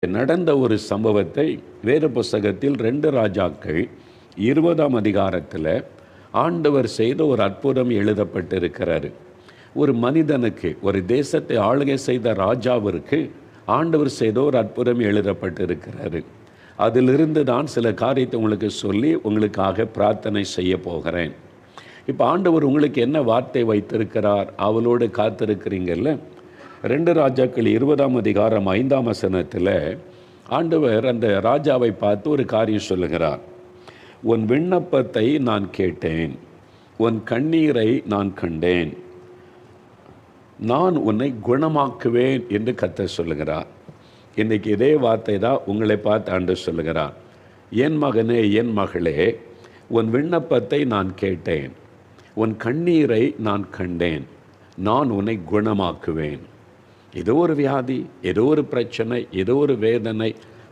நடந்த ஒரு சம்பவத்தை வேத புஸ்தகத்தில் 2 ராஜாக்கள் 20ஆம் அதிகாரத்தில் ஆண்டவர் செய்த ஒரு அற்புதம் எழுதப்பட்டிருக்கிறாரு. ஒரு மனிதனுக்கு, ஒரு தேசத்தை ஆளுகை செய்த ராஜாவிற்கு ஆண்டவர் செய்த ஒரு அற்புதம் எழுதப்பட்டிருக்கிறாரு. அதிலிருந்து தான் சில காரியத்தை உங்களுக்கு சொல்லி உங்களுக்காக பிரார்த்தனை செய்ய போகிறேன். இப்போ ஆண்டவர் உங்களுக்கு என்ன வார்த்தை வைத்திருக்கிறார், அவளோடு காத்திருக்கிறீங்கல்ல. 2 ராஜாக்கள் 20ஆம் அதிகாரம் 5ஆம் வசனத்தில் ஆண்டவர் அந்த ராஜாவை பார்த்து ஒரு காரியம் சொல்லுகிறார். உன் விண்ணப்பத்தை நான் கேட்டேன், உன் கண்ணீரை நான் கண்டேன், நான் உன்னை குணமாக்குவேன் என்று கர்த்தர் சொல்லுகிறார். இன்றைக்கி இதே வார்த்தை தான் உங்களை பார்த்து ஆண்டவர் சொல்லுகிறார். என் மகனே, என் மகளே, உன் விண்ணப்பத்தை நான் கேட்டேன், உன் கண்ணீரை நான் கண்டேன், நான் உன்னை குணமாக்குவேன். ஏதோ ஒரு வியாதி, ஏதோ ஒரு பிரச்சனை, ஏதோ ஒரு வேதனை,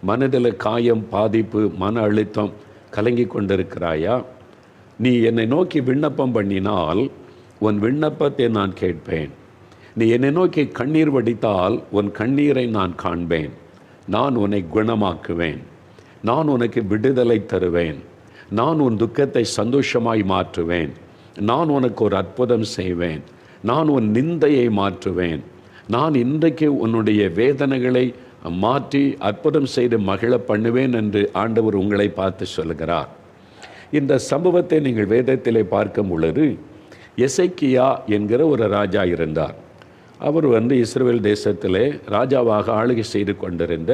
மனதில் காயம், பாதிப்பு, மன அழுத்தம், கலங்கி கொண்டிருக்கிறாயா? நீ என்னை நோக்கி விண்ணப்பம் பண்ணினால் உன் விண்ணப்பத்தை நான் கேட்பேன். நீ என்னை நோக்கி கண்ணீர் வடித்தால் உன் கண்ணீரை நான் காண்பேன். நான் உன்னை குணமாக்குவேன். நான் உனக்கு விடுதலை தருவேன். நான் உன் துக்கத்தை சந்தோஷமாய் மாற்றுவேன். நான் உனக்கு ஒரு அற்புதம் செய்வேன். நான் உன் நிந்தையை மாற்றுவேன். நான் இன்றைக்கு உன்னுடைய வேதனைகளை மாற்றி அற்புதம் செய்து மகிழ பண்ணுவேன் என்று ஆண்டவர் உங்களை பார்த்து சொல்கிறார். இந்த சம்பவத்தை நீங்கள் வேதத்திலே பார்க்கும் பொழுது, எசேக்கியா என்கிற ஒரு ராஜா இருந்தார். அவர் இஸ்ரவேல் தேசத்திலே ராஜாவாக ஆளுகை செய்து கொண்டிருந்த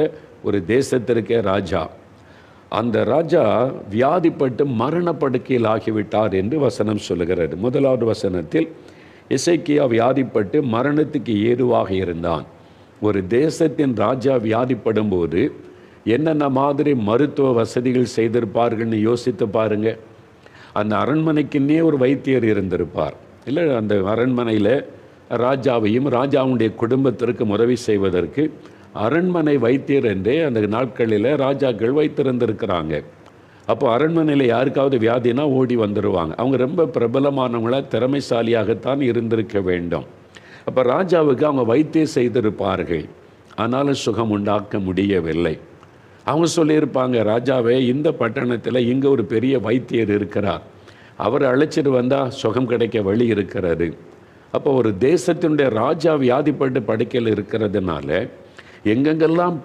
ஒரு தேசத்திற்கே ராஜா. அந்த ராஜா வியாதிப்பட்டு மரணப்படுக்கையில் ஆகிவிட்டார் என்று வசனம் சொல்லுகிறது. 1வது வசனத்தில் எசேக்கியா வியாதிப்பட்டு மரணத்துக்கு ஏதுவாக இருந்தான். ஒரு தேசத்தின் ராஜா வியாதிப்படும் போது என்னென்ன மாதிரி மருத்துவ வசதிகள் செய்திருப்பார்கள்னு யோசித்து பாருங்க. அந்த அரண்மனைக்குன்னே ஒரு வைத்தியர் இருந்திருப்பார். இல்லை, அந்த அரண்மனையில் ராஜாவையும் ராஜாவுடைய குடும்பத்திற்கு உதவி செய்வதற்கு அரண்மனை வைத்தியர் என்றே அந்த நாட்களில் ராஜாக்கள் வைத்திருந்திருக்கிறாங்க. அப்போ அரண்மனையில் யாருக்காவது வியாதினா ஓடி வந்துடுவாங்க. அவங்க ரொம்ப பிரபலமானவங்களாக, திறமைசாலியாகத்தான் இருந்திருக்க வேண்டும். அப்போ ராஜாவுக்கு அவங்க வைத்தியம் செய்திருப்பார்கள், ஆனாலும் சுகம் உண்டாக்க முடியவில்லை. அவங்க சொல்லியிருப்பாங்க, ராஜாவே, இந்த பட்டணத்தில் இங்கே ஒரு பெரிய வைத்தியர் இருக்கிறார், அவரை அழைச்சிட்டு வந்தால் சுகம் கிடைக்க வழி இருக்கிறது. அப்போ ஒரு தேசத்தினுடைய ராஜா வியாதிப்பட்டு படுக்கையில் இருக்கிறதுனால எங்கெங்கெல்லாம்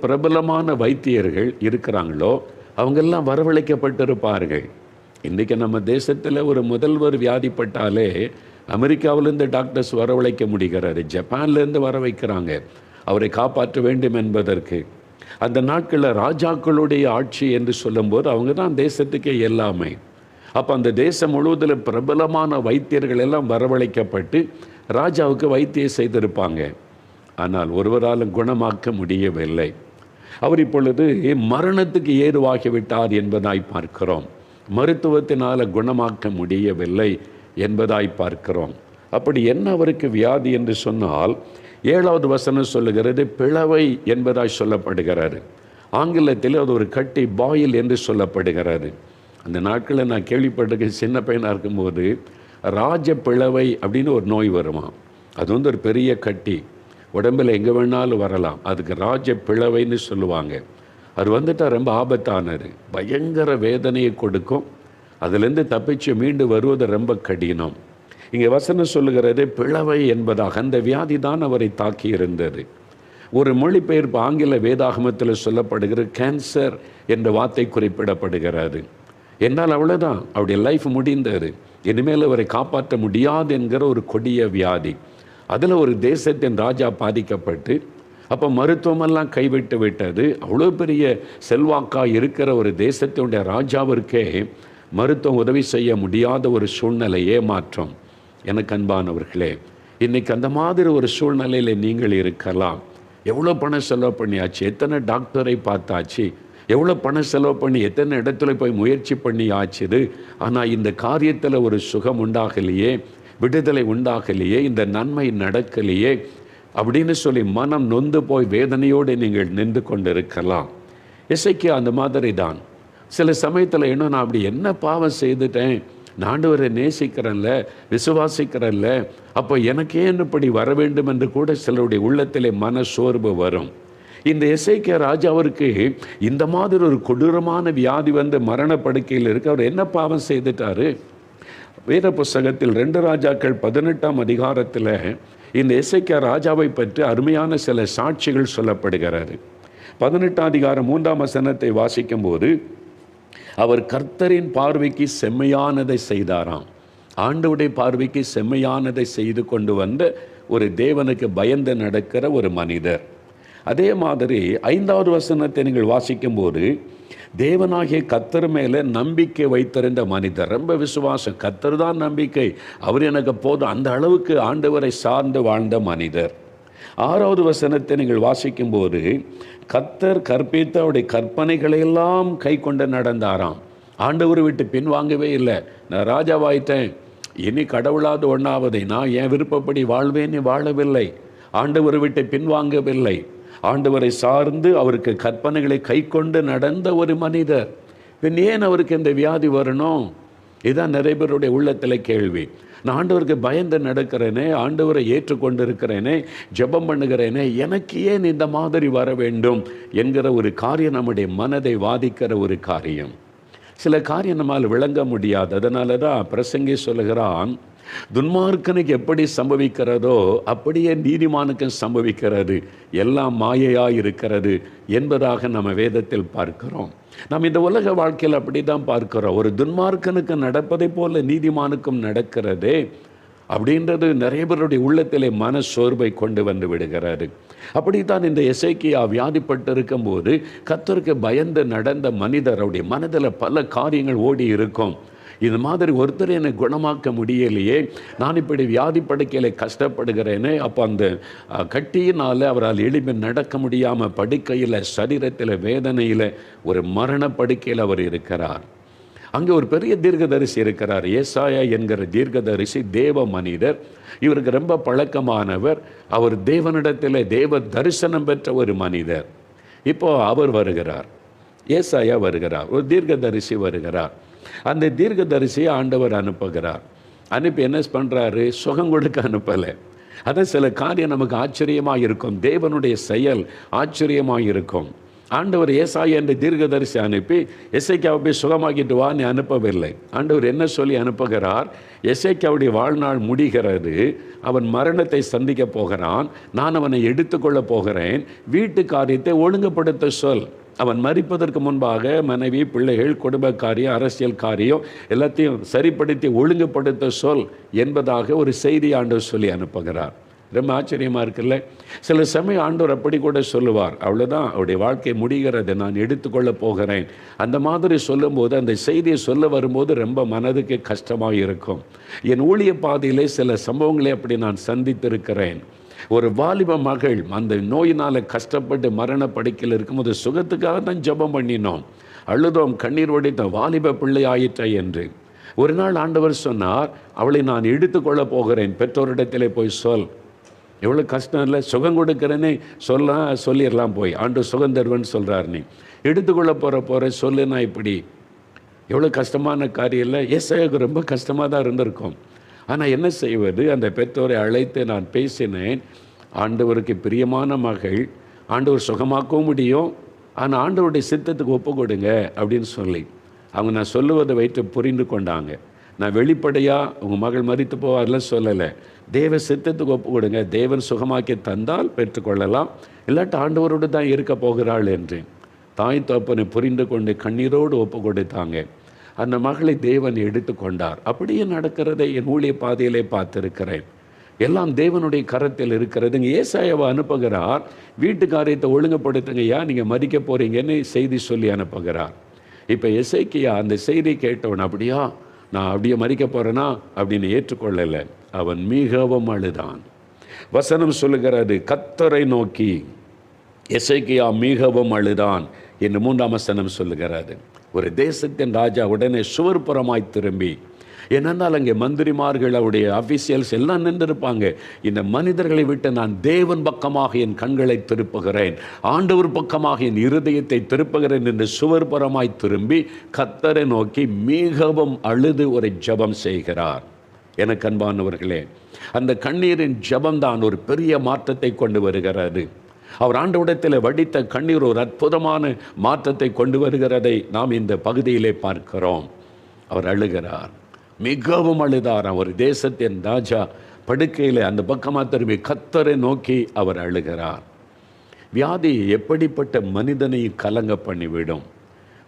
பிரபலமான வைத்தியர்கள் இருக்கிறாங்களோ அவங்கெல்லாம் வரவழைக்கப்பட்டிருப்பார்கள். இன்றைக்கி நம்ம தேசத்தில் ஒரு முதல்வர் வியாதிப்பட்டாலே அமெரிக்காவிலேருந்து டாக்டர்ஸ் வரவழைக்க முடிகிறது, ஜப்பான்லேருந்து வர வைக்கிறாங்க அவரை காப்பாற்ற வேண்டும் என்பதற்கு. அந்த நாட்களில் ராஜாக்களுடைய ஆட்சி என்று சொல்லும்போது அவங்க தான் தேசத்துக்கே எல்லாமே. அப்போ அந்த தேசம் முழுவதில் பிரபலமான வைத்தியர்கள் எல்லாம் வரவழைக்கப்பட்டு ராஜாவுக்கு வைத்தியம் செய்திருப்பாங்க. ஆனால் ஒருவராலும் குணமாக்க முடியவில்லை. அவர் இப்பொழுது மரணத்துக்கு ஏதுவாகிவிட்டார் என்பதாய் பார்க்கிறோம். மருத்துவத்தினால் குணமாக்க முடியவில்லை என்பதாய் பார்க்கிறோம். அப்படி என்ன அவருக்கு வியாதி என்று சொன்னால், 7வது வசனம் சொல்லுகிறது, பிளவை என்பதாய் சொல்லப்படுகிறது. ஆங்கிலத்தில் அது ஒரு கட்டி, பாயில் என்று சொல்லப்படுகிறது. அந்த நாட்களில் நான் கேள்விப்பட்டிருக்கேன், சின்ன பையனாக இருக்கும்போது ராஜ பிளவை அப்படின்னு ஒரு நோய் வருமா. அது ஒரு பெரிய கட்டி, உடம்பில் எங்கே வேணாலும் வரலாம். அதுக்கு ராஜ பிளவைன்னு சொல்லுவாங்க. அது வந்துட்டால் ரொம்ப ஆபத்தானது, பயங்கர வேதனையை கொடுக்கும். அதிலேருந்து தப்பிச்சு மீண்டு வருவது ரொம்ப கடினம். இங்கே வசனம் சொல்லுகிறது பிளவை என்பதாக அந்த வியாதி தான் அவரை தாக்கி இருந்தது. ஒரு மொழிபெயர்ப்பு ஆங்கில வேதாகமத்தில் சொல்லப்படுகிற கேன்சர் என்ற வார்த்தை குறிப்பிடப்படுகிறது. என்னால் அவ்வளோதான், அவருடைய லைஃப் முடிந்தது, இனிமேல் அவரை காப்பாற்ற முடியாது என்கிற ஒரு கொடிய வியாதி. அதில் ஒரு தேசத்தின் ராஜா பாதிக்கப்பட்டு, அப்போ மருத்துவமெல்லாம் கைவிட்டு விட்டது. அவ்வளோ பெரிய செல்வாக்காக இருக்கிற ஒரு தேசத்தினுடைய ராஜாவிற்கே மருத்துவம் உதவி செய்ய முடியாத ஒரு சூழ்நிலை, ஏமாற்றம். எனக்கு அன்பானவர்களே, இன்றைக்கி அந்த மாதிரி ஒரு சூழ்நிலையில் நீங்கள் இருக்கலாம். எவ்வளோ பணம் செலவு பண்ணியாச்சு, எத்தனை டாக்டரை பார்த்தாச்சு, எவ்வளோ பணம் செலவு பண்ணி எத்தனை இடத்துல போய் முயற்சி பண்ணி ஆச்சுது, ஆனால் இந்த காரியத்தில் ஒரு சுகம் உண்டாகலையே, விடுதலை உண்டாகலையே, இந்த நன்மை நடக்கலையே அப்படின்னு சொல்லி மனம் நொந்து போய் வேதனையோடு நீங்கள் நின்று கொண்டு இருக்கலாம். எசேக்கியா அந்த மாதிரி தான். சில சமயத்தில் இன்னும் நான் அப்படி என்ன பாவம் செய்துட்டேன், நான் ஆண்டவரை நேசிக்கிறேன்ல, விசுவாசிக்கிறேன்ல, அப்போ எனக்கே இப்படி வர வேண்டும் என்று கூட சிலருடைய உள்ளத்திலே மன சோர்வு வரும். இந்த எசேக்கியா ராஜாவிற்கு இந்த மாதிரி ஒரு கொடூரமான வியாதி வந்து மரண படுக்கையில் இருக்கு. அவர் என்ன பாவம் செய்துட்டாரு? வேத புஸ்தகத்தில் 2 ராஜாக்கள் 18ஆம் அதிகாரத்தில் இந்த எசேக்கியா ராஜாவை பற்றி அருமையான சில சாட்சிகள் சொல்லப்படுகிறாரு. 18ஆம் அதிகாரம் 3ஆம் வசனத்தை வாசிக்கும் போது, அவர் கர்த்தரின் பார்வைக்கு செம்மையானதை செய்தாராம். ஆண்டவருடைய பார்வைக்கு செம்மையானதை செய்து கொண்டு வந்த ஒரு தேவனுக்கு பயந்து நடக்கிற ஒரு மனிதர். அதே மாதிரி 5வது வசனத்தை நீங்கள் வாசிக்கும் போது, தேவனாகிய கர்த்தர் மேலே நம்பிக்கை வைத்திருந்த மனிதர், ரொம்ப விசுவாசம், கர்த்தர் தான் நம்பிக்கை, அவர் எனக்கு போதும், அந்த அளவுக்கு ஆண்டவரை சார்ந்து வாழ்ந்த மனிதர். 6வது வசனத்தை நீங்கள் வாசிக்கும் போது, கர்த்தர் கற்பித்த அவருடைய கற்பனைகளையெல்லாம் கை கொண்டு நடந்தாராம். ஆண்டவர் விட்டு பின்வாங்கவே இல்லை. நான் ராஜாவாயிட்டேன், இனி கடவுளாவது ஒன்றாவதை நான் என் விருப்பப்படி வாழ்வேன்னு வாழவில்லை. ஆண்டவர் விட்டு பின்வாங்கவில்லை. ஆண்டவரை சார்ந்து அவருக்கு கற்பனைகளை கை கொண்டு நடந்த ஒரு மனிதர். பின் ஏன் அவருக்கு இந்த வியாதி வரணும்? இதுதான் நிறைய பேருடைய உள்ளத்தில் கேள்வி. நான் ஆண்டவருக்கு பயந்து நடக்கிறேனே, ஆண்டவரை ஏற்றுக்கொண்டு இருக்கிறேனே, ஜெபம் பண்ணுகிறேனே, எனக்கு ஏன் இந்த மாதிரி வர வேண்டும் என்கிற ஒரு காரியம் நம்முடைய மனதை வாதிக்கிற ஒரு காரியம். சில காரியம் நம்மால் விளங்க முடியாது. அதனால தான் பிரசங்கி சொல்லுகிறான், துன்மார்க்கனுக்கு எப்படி சம்பவிக்கிறதோ அப்படியே நீதிமானுக்கும் சம்பவிக்கிறது, எல்லாம் மாயையாக இருக்கிறது என்பதாக நம்ம வேதத்தில் பார்க்கிறோம். நாம் இந்த உலக வாழ்க்கையில் அப்படி தான் பார்க்கிறோம். ஒரு துன்மார்க்கனுக்கு நடப்பதை போல நீதிமானுக்கும் நடக்கிறதே அப்படின்றது நிறைய பேருடைய உள்ளத்திலே மன சோர்வை கொண்டு வந்து விடுகிறாரு. அப்படித்தான் இந்த எசேக்கியா வியாதிப்பட்டு இருக்கும்போது கர்த்தருக்கு பயந்து நடந்த மனிதருடைய மனதில் பல காரியங்கள் ஓடி இருக்கும். இது மாதிரி ஒருத்தர் என்னை குணமாக்க முடியலையே, நான் இப்படி வியாதி படுக்கையில் கஷ்டப்படுகிறேனே. அப்போ அந்த கட்டியினால் அவரால் எளிமை நடக்க முடியாமல் படுக்கையில், சரீரத்தில் வேதனையில், ஒரு மரண படுக்கையில் அவர் இருக்கிறார். அங்கே ஒரு பெரிய தீர்க்கதரிசி இருக்கிறார். ஏசாயா என்கிற தீர்க்கதரிசி தேவ மனிதர். இவருக்கு ரொம்ப பழக்கமானவர். அவர் தேவனிடத்தில் தேவ தரிசனம் பெற்ற ஒரு மனிதர். இப்போ அவர் வருகிறார், ஏசாயா வருகிறார், ஒரு தீர்க்கதரிசி வருகிறார். அந்த தீர்க்கதரிசியை ஆண்டவர் அனுப்புகிறார். அனுப்பி என்ன பண்ணுறாரு? சுகம் கொடுக்க அனுப்பலை. அதான் சில காரியம் நமக்கு ஆச்சரியமாக இருக்கும். தேவனுடைய செயல் ஆச்சரியமாக இருக்கும். ஆண்டவர் ஏசாயா என்ற தீர்க்கதரிசி அனுப்பி எசேக்கியாவை போய் சுகமாக்கிட்டு வான்னு அனுப்பவில்லை. ஆண்டவர் என்ன சொல்லி அனுப்புகிறார்? எசேக்கியாவுடைய வாழ்நாள் முடிகிறது, அவன் மரணத்தை சந்திக்க போகிறான், நான் அவனை எடுத்துக்கொள்ள போகிறேன், வீட்டு காரியத்தை ஒழுங்குபடுத்த சொல். அவன் மரிப்பதற்கு முன்பாக மனைவி, பிள்ளைகள், குடும்ப காரியம், அரசியல் காரியம் எல்லாத்தையும் சரிப்படுத்தி ஒழுங்குபடுத்த சொல் என்பதாக ஒரு செய்தி ஆண்டவர் சொல்லி அனுப்புகிறார். ரொம்ப ஆச்சரியமாக இருக்குல்ல? சில சமயம் ஆண்டவர் அப்படி கூட சொல்லுவார், அவ்வளோதான் அவருடைய வாழ்க்கை முடிகிறது, நான் எடுத்துக்கொள்ள போகிறேன். அந்த மாதிரி சொல்லும்போது, அந்த செய்தியை சொல்ல வரும்போது ரொம்ப மனதுக்கு கஷ்டமாக இருக்கும். என் ஊழிய பாதையிலே சில சம்பவங்களை அப்படி நான் சந்தித்திருக்கிறேன். ஒரு வாலிப மகள் அந்த நோயினால் கஷ்டப்பட்டு மரண படுக்கையில் இருக்கும்போது சுகத்துக்காக தான் ஜெபம் பண்ணினோம், அழுதோம், கண்ணீர் வடித்தோம், வாலிப பிள்ளை ஆயிற்ற என்று. ஒரு நாள் ஆண்டவர் சொன்னார், அவளை நான் எடுத்துக்கொள்ள போகிறேன், பெற்றோரிடத்திலே போய் சொல். எவ்வளோ கஷ்டம் இல்லை? சுகம் கொடுக்குறேன்னே சொல்லிடலாம் போய், ஆண்டு சுகம் தருவேன்னு சொல்கிறார். நீ எடுத்துக்கொள்ள போகிற சொல்லுன்னா இப்படி எவ்வளோ கஷ்டமான காரியம் இல்லை? ஏசாயாவுக்கு ரொம்ப கஷ்டமாக தான் இருந்திருக்கும். ஆனால் என்ன செய்வது? அந்த பெற்றோரை அழைத்து நான் பேசினேன். ஆண்டவருக்கு பிரியமான மகள், ஆண்டவர் சுகமாக்கவும் முடியும், ஆனால் ஆண்டவருடைய சித்தத்துக்கு ஒப்பு கொடுங்க அப்படின்னு சொல்லி அவங்க நான் சொல்லுவதை வைத்து புரிந்து கொண்டாங்க. நான் வெளிப்படையாக உங்கள் மகள் மரித்து போவார்லாம் சொல்லலை. தேவ சித்தத்துக்கு ஒப்பு கொடுங்க, தேவன் சுகமாக்கி தந்தால் பெற்றுக்கொள்ளலாம், இல்லாட்டி ஆண்டவரோடு தான் இருக்க போகிறாள் என்று தாய் தகப்பனை புரிந்து கொண்டு கண்ணீரோடு ஒப்பு கொடுத்தாங்க. அந்த மகளை தேவன் எடுத்து கொண்டார். அப்படியே நடக்கிறதை என் ஊழிய பாதையிலே பார்த்துருக்கிறேன். எல்லாம் தேவனுடைய கரத்தில் இருக்கிறது. இங்கே ஏசாயாவை அனுப்புகிறார், வீட்டு காரியத்தை ஒழுங்குபடுத்துங்கய்யா, நீங்கள் மறிக்க போகிறீங்கன்னு செய்தி சொல்லி அனுப்புகிறார். இப்போ எசேக்கியா அந்த செய்தி கேட்டவன், அப்படியா நான் அப்படியே மறிக்க போகிறேன்னா அப்படின்னு ஏற்றுக்கொள்ளலை. அவன் மிகவும் அழுதான். வசனம் சொல்லுகிறது, கர்த்தரை நோக்கி எசேக்கியா மிகவும் அழுதான் என்று 3ஆம் வசனம் சொல்லுகிறது. ஒரு தேசத்தின் ராஜா உடனே சுவர்புறமாய் திரும்பி, ஏனென்றால் அங்கே மந்திரிமார்கள், அவருடைய அஃபீஷியல்ஸ் எல்லாம் நின்றிருப்பாங்க. இந்த மனிதர்களை விட்டு நான் தேவன் பக்கமாக என் கண்களை திருப்புகிறேன், ஆண்டவர் பக்கமாக என் இருதயத்தை திருப்புகிறேன் என்று சுவர்புறமாய் திரும்பி கர்த்தரை நோக்கி மிகவும் அழுது ஒரு ஜெபம் செய்கிறார். எனக்கு அன்பானவர்களே, அந்த கண்ணீரின் ஜெபம்தான் ஒரு பெரிய மாற்றத்தை கொண்டு வருகிறது. அவர் ஆண்டவரிடத்தில் வடித்த கண்ணீர் ஒரு அற்புதமான மாற்றத்தை கொண்டு வருகிறதை நாம் இந்த பகுதியிலே பார்க்கிறோம். அவர் அழுகிறார், மிகவும் அழுதார். ஒரு தேசத்தின் ராஜா படுக்கையில் அந்த பக்கமாக திரும்பி கர்த்தரை நோக்கி அவர் அழுகிறார். வியாதி எப்படிப்பட்ட மனிதனை கலங்க பண்ணிவிடும்.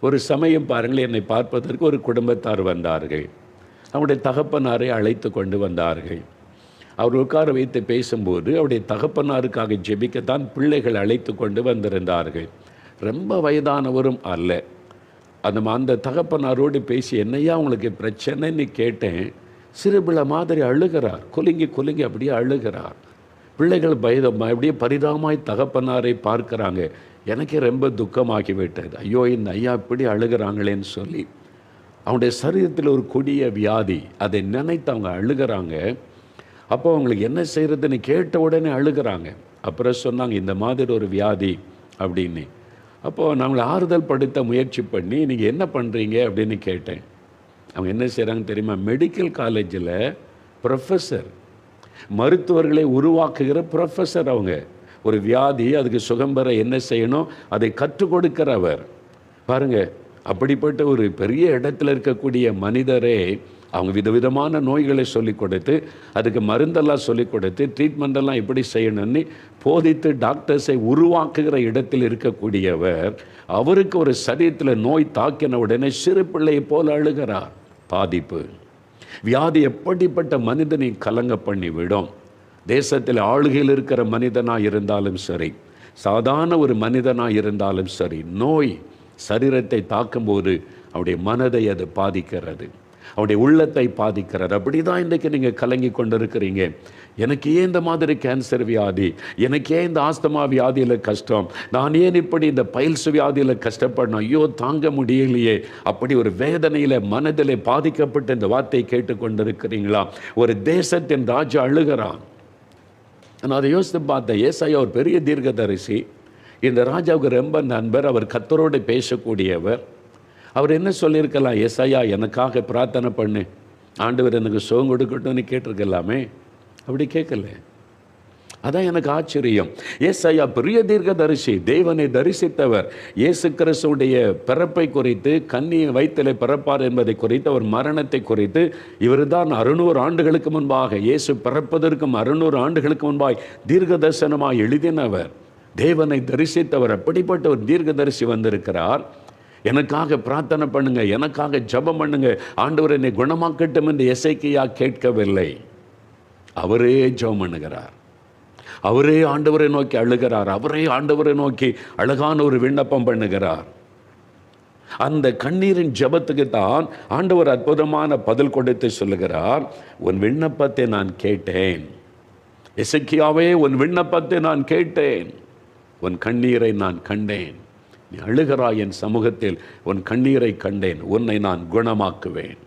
ஒரு சமயம் பாருங்கள், என்னை பார்ப்பதற்கு ஒரு குடும்பத்தார் வந்தார்கள். அவருடைய தகப்பனாரை அழைத்து கொண்டு வந்தார்கள். அவர் உட்கார வைத்து பேசும்போது அவருடைய தகப்பனாருக்காக ஜெபிக்கத்தான் பிள்ளைகள் அழைத்து கொண்டு வந்திருந்தார்கள். ரொம்ப வயதானவரும் அல்ல. அந்த தகப்பனாரோடு பேசி, என்னையா உங்களுக்கு பிரச்சனைன்னு கேட்டேன். சிறுபிள்ளை மாதிரி அழுகிறார், குலுங்கி குலுங்கி அப்படியே அழுகிறார். பிள்ளைகள் அப்படியே பரிதாபமாய் தகப்பனாரை பார்க்குறாங்க. எனக்கே ரொம்ப துக்கமாகிவிட்டது. ஐயோ, இந்த ஐயா இப்படி அழுகிறாங்களேன்னு சொல்லி. அவனுடைய சரீரத்தில் ஒரு கொடிய வியாதி, அதை நினைத்து அவங்க அழுகிறாங்க. அப்போ அவங்களுக்கு என்ன செய்கிறதுன்னு கேட்ட உடனே அழுகிறாங்க. அப்புறம் சொன்னாங்க, இந்த மாதிரி ஒரு வியாதி அப்படின்னு. அப்போது நாங்கள் ஆறுதல் படுத்த முயற்சி பண்ணி, நீங்கள் என்ன பண்ணுறீங்க அப்படின்னு கேட்டேன். அவங்க என்ன செய்கிறாங்க தெரியுமா? மெடிக்கல் காலேஜில் ப்ரொஃபஸர், மருத்துவர்களை உருவாக்குகிற ப்ரொஃபஸர். அவங்க ஒரு வியாதி, அதுக்கு சுகம் பெற என்ன செய்யணும் அதை கற்றுக் கொடுக்கிறவர். பாருங்கள், அப்படிப்பட்ட ஒரு பெரிய இடத்துல இருக்கக்கூடிய மனிதரே அவங்க விதவிதமான நோய்களை சொல்லிக் கொடுத்து, அதுக்கு மருந்தெல்லாம் சொல்லிக் கொடுத்து, ட்ரீட்மெண்டெல்லாம் எப்படி செய்யணும்னு போதித்து டாக்டர்ஸை உருவாக்குகிற இடத்தில் இருக்கக்கூடியவர், அவருக்கு ஒரு சரீரத்தில் நோய் தாக்கின உடனே சிறு பிள்ளையை போல் அழுகிறார். பாதிப்பு, வியாதி எப்படிப்பட்ட மனிதனை கலங்க பண்ணிவிடும். தேசத்தில் ஆளுகையில் இருக்கிற மனிதனாக இருந்தாலும் சரி, சாதாரண ஒரு மனிதனாக இருந்தாலும் சரி, நோய் சரீரத்தை தாக்கும்போது அவருடைய மனதை அது பாதிக்கிறது, அவருடைய உள்ளத்தை பாதிக்கிறது. அப்படி தான் இன்றைக்கு நீங்கள் கலங்கி கொண்டு இருக்கிறீங்க. எனக்கு ஏன் இந்த மாதிரி கேன்சர் வியாதி, எனக்கு ஏன் இந்த ஆஸ்துமா வியாதியில் கஷ்டம், நான் ஏன் இப்படி இந்த பைல்ஸ் வியாதியில் கஷ்டப்படணும், ஐயோ தாங்க முடியலையே, அப்படி ஒரு வேதனையில் மனதில் பாதிக்கப்பட்ட இந்த வார்த்தையை கேட்டுக்கொண்டிருக்கிறீங்களா? ஒரு தேசத்தின் ராஜா அழுகிறான். நான் அதை யோசித்து பார்த்தேன். ஏசாயா ஒரு பெரிய தீர்க்கதரிசி, இந்த ராஜாவுக்கு ரொம்ப நண்பர், அவர் கர்த்தரோடு பேசக்கூடியவர். அவர் என்ன சொல்லியிருக்கலாம்? ஏசாயா எனக்காக பிரார்த்தனை பண்ணு, ஆண்டவர் எனக்கு சுகம் கொடுக்கட்டும்னு கேட்டிருக்கலாமே. அப்படி கேட்கல. அதான் எனக்கு ஆச்சரியம். ஏசாயா பெரிய தீர்க்கதரிசி, தேவனை தரிசித்தவர். இயேசு கிறிஸ்துவுடைய பிறப்பை குறித்து, கன்னியை வயிற்றிலே பிறப்பார் என்பதை குறித்து, அவர் மரணத்தை குறித்து, இவர் தான் 600 ஆண்டுகளுக்கு முன்பாக, இயேசு பிறப்பதற்கும் 600 ஆண்டுகளுக்கு முன்பாக தீர்க்க தரிசனமாக எழுதினவர், தேவனை தரிசித்தவர். அப்படிப்பட்ட ஒரு தீர்க்கதரிசி வந்திருக்கிறார். எனக்காக பிரார்த்தனை பண்ணுங்க, எனக்காக ஜெபம் பண்ணுங்க, ஆண்டவர் என்னை குணமாக்கட்டும் என்று எசேக்கியா கேட்கவில்லை. அவரே ஜெபம் பண்ணுகிறார், அவரே ஆண்டவரை நோக்கி அழுகிறார், அவரே ஆண்டவரை நோக்கி அழகான ஒரு விண்ணப்பம் பண்ணுகிறார். அந்த கண்ணீரின் ஜெபத்துக்கு தான் ஆண்டவர் அற்புதமான பதில் கொடுத்து சொல்லுகிறார், உன் விண்ணப்பத்தை நான் கேட்டேன். எசேக்கியாவே, உன் விண்ணப்பத்தை நான் கேட்டேன், உன் கண்ணீரை நான் கண்டேன். நீ அழுகிறாய் என் சமூகத்தில், உன் கண்ணீரை கண்டேன், உன்னை நான் குணமாக்குவேன்.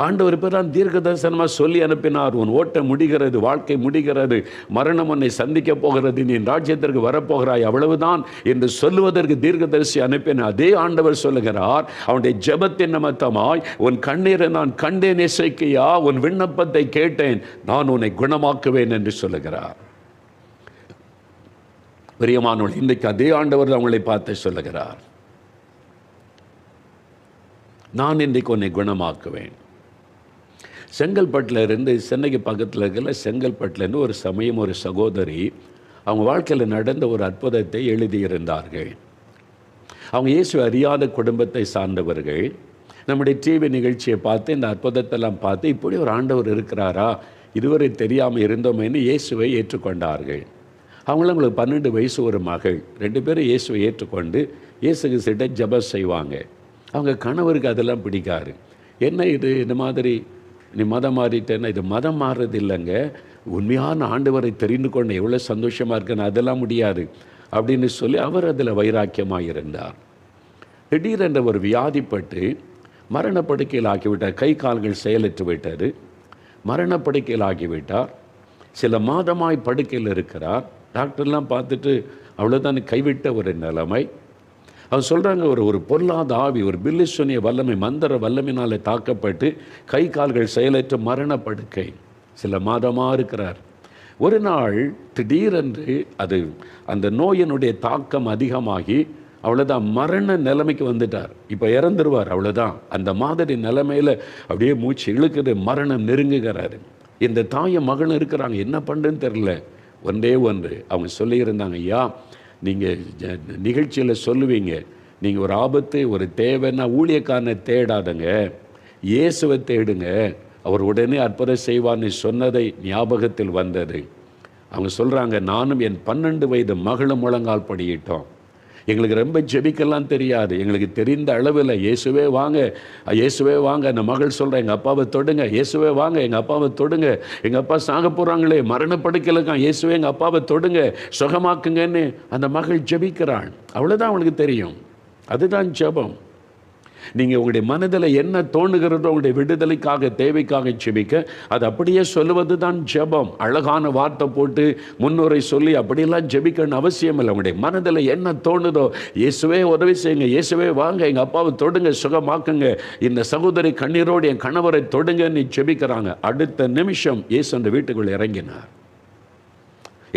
ஆண்டவர் இப்போ தான் தீர்க்க தரிசனமாக சொல்லி அனுப்பினார். உன் ஓட்டம் முடிகிறது, வாழ்க்கை முடிகிறது, மரணம் உன்னை சந்திக்க போகிறது, நீ ராஜ்யத்திற்கு வரப்போகிறாய், அவ்வளவுதான் என்று சொல்லுவதற்கு தீர்க்கதரிசி அனுப்பின அதே ஆண்டவர் சொல்லுகிறார், அவனுடைய ஜெபத்தின் நிமித்தமாய் உன் கண்ணீரை நான் கண்டேன் எசேக்கியா, உன் விண்ணப்பத்தை கேட்டேன், நான் உன்னை குணமாக்குவேன் என்று சொல்லுகிறார். பிரியமானவர்கள், இன்றைக்கு அதே ஆண்டவர் அவங்களை பார்த்து சொல்லுகிறார், நான் இன்றைக்கு உன்னை குணமாக்குவேன். செங்கல்பட்டில் இருந்து சென்னைக்கு பக்கத்தில் இருக்கிற செங்கல்பட்டிலேருந்து ஒரு சமயம் ஒரு சகோதரி அவங்க வாழ்க்கையில் நடந்த ஒரு அற்புதத்தை எழுதியிருந்தார்கள். அவங்க இயேசு அறியாத குடும்பத்தை சார்ந்தவர்கள். நம்முடைய டிவி நிகழ்ச்சியை பார்த்து இந்த அற்புதத்தெல்லாம் பார்த்து, இப்படி ஒரு ஆண்டவர் இருக்கிறாரா, இதுவரை தெரியாமல் இருந்தோமேன்னு இயேசுவை ஏற்றுக்கொண்டார்கள். அவங்களுக்கு 12 வயசு ஒரு மகள். 2 பேரும் இயேசுவை ஏற்றுக்கொண்டு இயேசு கிறிஸ்துவிட்ட ஜெபம் செய்வாங்க. அவங்க கணவருக்கு அதெல்லாம் பிடிக்காது. என்ன இது, இந்த மாதிரி நீ மதம் மாறிட்டேன்னா, இது மதம் மாறுறது இல்லைங்க, உண்மையான ஆண்டவரை தெரிந்து கொண்டு எவ்வளோ சந்தோஷமாக இருக்குன்னு, அதெல்லாம் முடியாது அப்படின்னு சொல்லி அவர் அதில் வைராக்கியமாக இருந்தார். திடீரென்ற ஒரு வியாதிப்பட்டு மரணப்படுக்கையில் ஆக்கிவிட்டார். கை கால்கள் செயலற்று விட்டார், மரணப்படுக்கையில் ஆகிவிட்டார். சில மாதமாய் படுக்கையில் இருக்கிறார். டாக்டர்லாம் பார்த்துட்டு அவ்வளோதான் கைவிட்ட ஒரு நிலைமை. அவர் சொல்கிறாங்க, ஒரு பொல்லாத ஆவி, ஒரு பில்லிசூனிய வல்லமை, மந்திர வல்லமையினால் தாக்கப்பட்டு கை கால்கள் செயலற்ற மரணப்படுக்கை. சில மாதமாக இருக்கிறார். ஒரு நாள் திடீரென்று அந்த நோயினுடைய தாக்கம் அதிகமாகி அவ்வளோதான், மரண நிலைமைக்கு வந்துட்டார். இப்போ இறந்துருவார், அவ்வளோதான். அந்த மாதிரி நிலைமையில் அப்படியே மூச்சு இழுக்குது, மரணம் நெருங்குகிறாரு. இந்த தாயும் மகளும் இருக்கிறாங்க, என்ன பண்ணுன்னு தெரில. ஒன்றே ஒன்று அவங்க சொல்லியிருந்தாங்க, ஐயா நீங்கள் நிகழ்ச்சியில் சொல்லுவீங்க, நீங்கள் ஒரு ஆபத்து ஒரு தேவைன்னா ஊழியக்காரனை தேடாதங்க, இயேசுவை தேடுங்க, அவர் உடனே அற்புதம் செய்வார்னு சொன்னதை ஞாபகத்தில் வந்தது. அவங்க சொல்கிறாங்க, நானும் என் 12 வயது மகளும் முழங்கால் படியிட்டோம். எங்களுக்கு ரொம்ப ஜெபிக்கலாம் தெரியாது, எங்களுக்கு தெரிந்த அளவில் இயேசுவே வாங்க, இயேசுவே வாங்க. அந்த மகள் சொல்கிறேன், எங்கள் அப்பாவை தொடுங்க, இயேசுவே வாங்க, எங்கள் அப்பாவை தொடுங்க, எங்கள் அப்பா சாக போகிறாங்களே, மரணப்படுக்கலுக்கான், இயேசுவே எங்கள் அப்பாவை தொடுங்க, சுகமாக்குங்கன்னு அந்த மகள் ஜெபிக்கிறாள். அவ்வளோதான் அவளுக்கு தெரியும். அதுதான் ஜெபம். நீங்கள் உங்களுடைய மனதில் என்ன தோணுகிறதோ உங்களுடைய விடுதலைக்காக தேவைக்காக ஜெபிக்க அது அப்படியே சொல்லுவது தான் ஜெபம். அழகான வார்த்தை போட்டு முன்னுரை சொல்லி அப்படியெல்லாம் ஜெபிக்கணும்னு அவசியம் இல்லை. உங்களுடைய மனதில் என்ன தோணுதோ, இயேசுவே உதவி செய்யுங்க, இயேசுவே வாங்க, எங்கள் அப்பாவை தொடுங்க, சுகமாக்குங்க, இந்த சகோதரி கண்ணீரோடு என் கணவரை தொடுங்கன்னு ஜெபிக்கிறாங்க. அடுத்த நிமிஷம் இயேசு அந்த வீட்டுக்குள்ளே இறங்கினார்.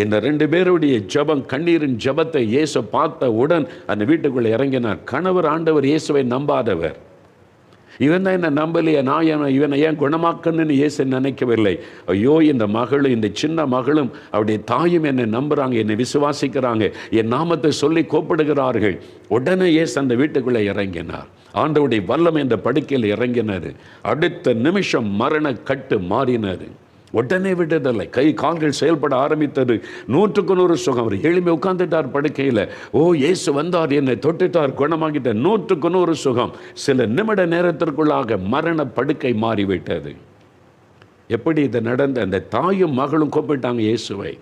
இந்த 2 பேருடைய ஜெபம், கண்ணீரின் ஜெபத்தை இயேசு பார்த்த உடன் அந்த வீட்டுக்குள்ளே இறங்கினார். கணவர் ஆண்டவர் இயேசுவை நம்பாதவர். இவன் தான் என்ன நம்பலையே, நான் இவனை ஏன் குணமாக்கணும்னு இயேசு நினைக்கவில்லை. ஐயோ, இந்த மகளும் இந்த சின்ன மகளும் அவருடைய தாயும் என்னை நம்புகிறாங்க, என்னை விசுவாசிக்கிறாங்க, என் நாமத்தை சொல்லி கூப்பிடுகிறார்கள். உடனே இயேசு அந்த வீட்டுக்குள்ளே இறங்கினார். ஆண்டவருடைய வல்லமை இந்த படுக்கையில் இறங்கினது. அடுத்த நிமிஷம் மரண கட்டு மாறினது. உடனே விடுதலை, கை கால்கள் செயல்பட ஆரம்பித்தது. 100க்கு 100 சுகம். அவர் எளிமை உட்கார்ந்துட்டார் படுக்கையில். ஓ, இயேசு வந்தார், என்னை தொட்டுட்டார், குணமாக்கிட்டார். 100க்கு 100 சுகம். சில நிமிட நேரத்திற்குள்ளாக மரண படுக்கை மாறிவிட்டது. எப்படி இது நடந்த? அந்த தாயும் மகளும் கூப்பிட்டாங்க இயேசுவை.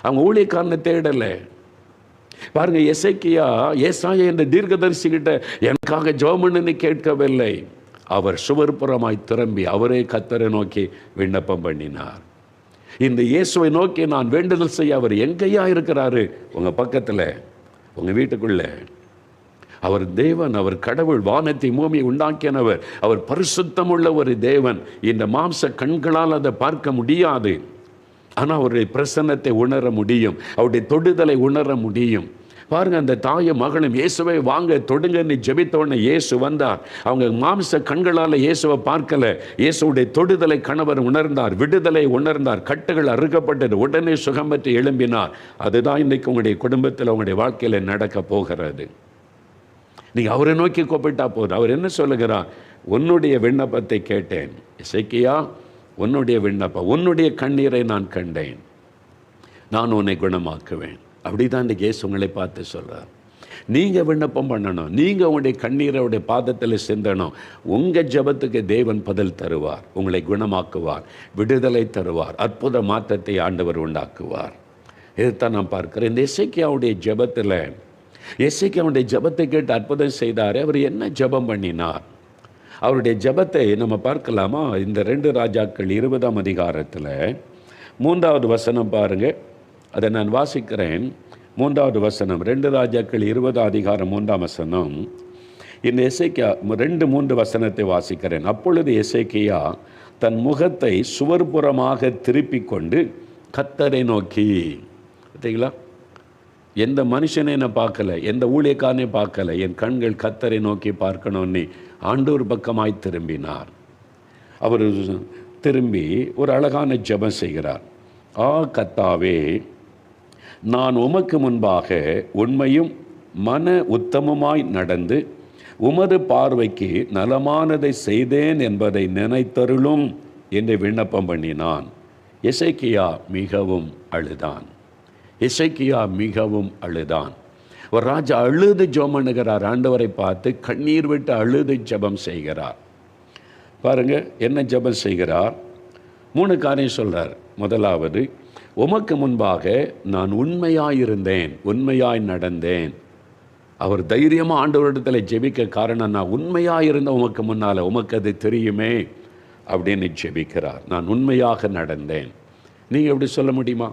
அவங்க ஊழியக்காரனை தேடலை. பாருங்க, ஏசாயா என்ற தீர்க்கதரிசிகிட்ட எனக்காக ஜெபம்னு கேட்கவில்லை. அவர் சுவர்புறமாய் திரும்பி அவரே கர்த்தரை நோக்கி விண்ணப்பம் பண்ணினார். இந்த இயேசுவை நோக்கி நான் வேண்டுதல் செய்ய அவர் எங்கேயா இருக்கிறாரு? உங்கள் பக்கத்தில், உங்கள் வீட்டுக்குள்ளே. அவர் தேவன், அவர் கடவுள், வானத்தை பூமியை உண்டாக்கினவர், அவர் பரிசுத்தமுள்ள ஒரு தேவன். இந்த மாம்ச கண்களால் அதை பார்க்க முடியாது, ஆனால் அவருடைய பிரசன்னத்தை உணர முடியும், அவருடைய தொடுதலை உணர முடியும். பாருங்க, அந்த தாயும் மகளும் இயேசுவை வாங்க தொடுங்கன்னு ஜெபித்தோடனே இயேசு வந்தார். அவங்க மாம்ச கண்களால் இயேசுவை பார்க்கல, இயேசுடைய தொடுதலை கணவர் உணர்ந்தார், விடுதலை உணர்ந்தார், கட்டுகள் அறுக்கப்பட்டது, உடனே சுகம் பெற்று எழும்பினார். அதுதான் இன்னைக்கு உங்களுடைய குடும்பத்தில் உங்களுடைய வாழ்க்கையில் நடக்க போகிறது. நீங்கள் அவரை நோக்கி கூப்பிட்டா போதும். அவர் என்ன சொல்லுகிறார்? உன்னுடைய விண்ணப்பத்தை கேட்டேன் எசேக்கியா, உன்னுடைய விண்ணப்பம், உன்னுடைய கண்ணீரை நான் கண்டேன், நான் உன்னை குணமாக்குவேன். அப்படிதான் இந்த இயேசு உங்களை பார்த்து சொல்கிறார். நீங்கள் விண்ணப்பம் பண்ணணும், நீங்கள் உங்களுடைய கண்ணீரோடைய பாதத்தில் சிந்தணும். உங்கள் ஜெபத்துக்கு தேவன் பதில் தருவார், உங்களை குணமாக்குவார், விடுதலை தருவார், அற்புத மாற்றத்தை ஆண்டவர் உண்டாக்குவார். இதைத்தான் நான் பார்க்கிறேன். இந்த எசேக்கியாவுடைய ஜெபத்தில், எசேக்கியாவுடைய ஜெபத்தை கேட்டு அற்புதம் செய்தார். அவர் என்ன ஜெபம் பண்ணினார்? அவருடைய ஜெபத்தை நம்ம பார்க்கலாமா? இந்த 2 ராஜாக்கள் 20ஆம் அதிகாரத்தில் 3வது வசனம் பாருங்கள். அதை நான் வாசிக்கிறேன். 3வது வசனம், 2 ராஜாக்கள் 20ஆம் அதிகாரம் 3ஆம் வசனம். இந்த எசேக்கியா 2-3 வசனத்தை வாசிக்கிறேன். அப்பொழுது எசேக்கியா தன் முகத்தை சுவர்புறமாக திருப்பி கொண்டு கர்த்தரை நோக்கி, பார்த்தீங்களா, எந்த மனுஷனை நான் பார்க்கல, எந்த ஊழியக்காரனை பார்க்கல, என் கண்கள் கர்த்தரை நோக்கி பார்க்கணும்னு ஆண்டவர் பக்கமாய் திரும்பினார். அவர் திரும்பி ஒரு அழகான ஜெபம் செய்கிறார். கர்த்தாவே, நான் உமக்கு முன்பாக உண்மையும் மன உத்தமமாய் நடந்து உமது பார்வைக்கு நலமானதை செய்தேன் என்பதை நினைத்தருளும் என்று விண்ணப்பம் பண்ணினான். எசேக்கியா மிகவும் அழுதான். எசேக்கியா மிகவும் அழுதான். ஒரு ராஜா அழுது ஜெபம் பண்ணுகிறார். ஆண்டவரை பார்த்து கண்ணீர் விட்டு அழுது ஜெபம் செய்கிறார். பாருங்க என்ன ஜெபம் செய்கிறார். 3 காரியம் சொல்றார். முதலாவது, உமக்கு முன்பாக நான் உண்மையாயிருந்தேன், உண்மையாய் நடந்தேன். அவர் தைரியமாக ஆண்டவரிடத்தில் ஜெபிக்க காரணம், நான் உண்மையாயிருந்த உமக்கு முன்னால், உமக்கு அது தெரியுமே அப்படின்னு ஜெபிக்கிறார். நான் உண்மையாக நடந்தேன். நீங்கள் எப்படி சொல்ல முடியுமா?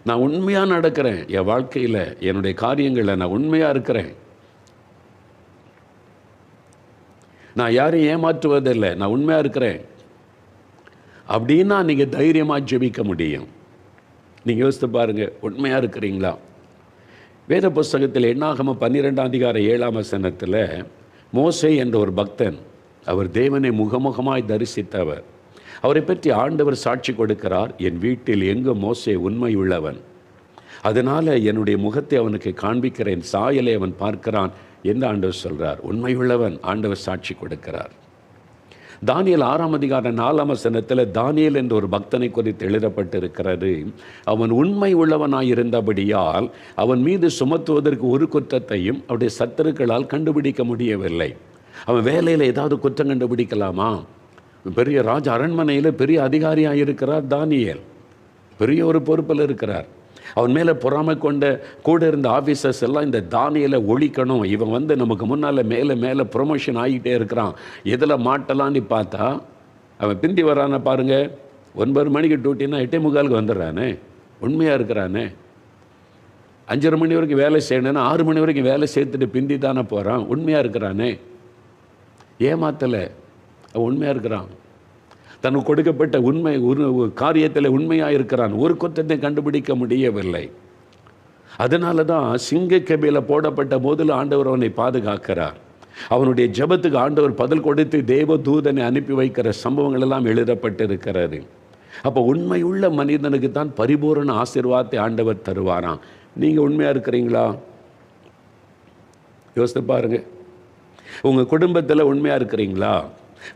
நான் உண்மையாக நடக்கிறேன், என் வாழ்க்கையில் என்னுடைய காரியங்களில் நான் உண்மையாக இருக்கிறேன், நான் யாரையும் ஏமாற்றுவதில்லை, நான் உண்மையாக இருக்கிறேன். அப்படின்னா நீங்கள் தைரியமாக ஜெபிக்க முடியும். நீங்கள் யோசித்து பாருங்கள், உண்மையாக இருக்கிறீங்களா? வேத புஸ்தகத்தில் என்னாகமம் 12ஆம் அதிகாரம் 7ஆம் வசனத்தில் மோசே என்ற ஒரு பக்தன், அவர் தேவனை முகமுகமாய் தரிசித்தவர். அவரை பற்றி ஆண்டவர் சாட்சி கொடுக்கிறார், என் வீட்டில் எங்கு மோசே உண்மை உள்ளவன், அதனால் என்னுடைய முகத்தை அவனுக்கு காண்பிக்கிறேன், சாயலை அவன் பார்க்கிறான் என்று ஆண்டவர் சொல்கிறார். உண்மை உள்ளவன் ஆண்டவர் சாட்சி கொடுக்கிறார். தானியேல் 6ஆம் அதிகாரம் 4ஆம் வசனத்தில் தானியேல் என்ற ஒரு பக்தனை குறித்து எழுதப்பட்டிருக்கிறது. அவன் உண்மை உள்ளவனாயிருந்தபடியால் அவன் மீது சுமத்துவதற்கு ஒரு குற்றத்தையும் அவருடைய சத்துருக்களால் கண்டுபிடிக்க முடியவில்லை. அவன் வேலையில் ஏதாவது குற்றம் கண்டுபிடிக்கலாமா? பெரிய ராஜ அரண்மனையில் பெரிய அதிகாரியாக இருக்கிறார் தானியேல், பெரிய ஒரு பொறுப்பில் இருக்கிறார். அவன் மேலே பொறாமை கொண்ட கூட இருந்த ஆஃபீஸர்ஸ் எல்லாம் இந்த தானியேலை ஒழிக்கணும், இவன் நமக்கு முன்னால் மேலே மேலே ப்ரொமோஷன் ஆகிட்டே இருக்கிறான், எதில் மாட்டலான்னு பார்த்தா அவன் பிந்தி வரான பாருங்கள். 9 மணிக்கு டியூட்டின்னா 8:45 வந்துடுறானே, உண்மையாக இருக்கிறானே. 5:30 மணி வரைக்கும் வேலை செய்யணுன்னா 6 மணி வரைக்கும் வேலை சேர்த்துட்டு பிந்தி தானே போகிறான், உண்மையாக இருக்கிறானே. ஏமாத்தலை, அவன் உண்மையாக இருக்கிறான். தனக்கு கொடுக்கப்பட்ட உண்மை காரியத்தில் உண்மையாக இருக்கிறான். ஒரு குற்றத்தை கண்டுபிடிக்க முடியவில்லை. அதனால தான் சிங்கக்கபியில் போடப்பட்ட போதில் ஆண்டவர் அவனை பாதுகாக்கிறார். அவனுடைய ஜெபத்துக்கு ஆண்டவர் பதில் கொடுத்து தேவ தூதனை அனுப்பி வைக்கிற சம்பவங்கள் எல்லாம் எழுதப்பட்டிருக்கிறது. அப்போ உண்மை உள்ள மனிதனுக்கு தான் பரிபூரண ஆசீர்வாதத்தை ஆண்டவர் தருவாராம். நீங்கள் உண்மையாக இருக்கிறீங்களா? யோசித்து பாருங்கள். உங்கள் குடும்பத்தில் உண்மையாக இருக்கிறீங்களா?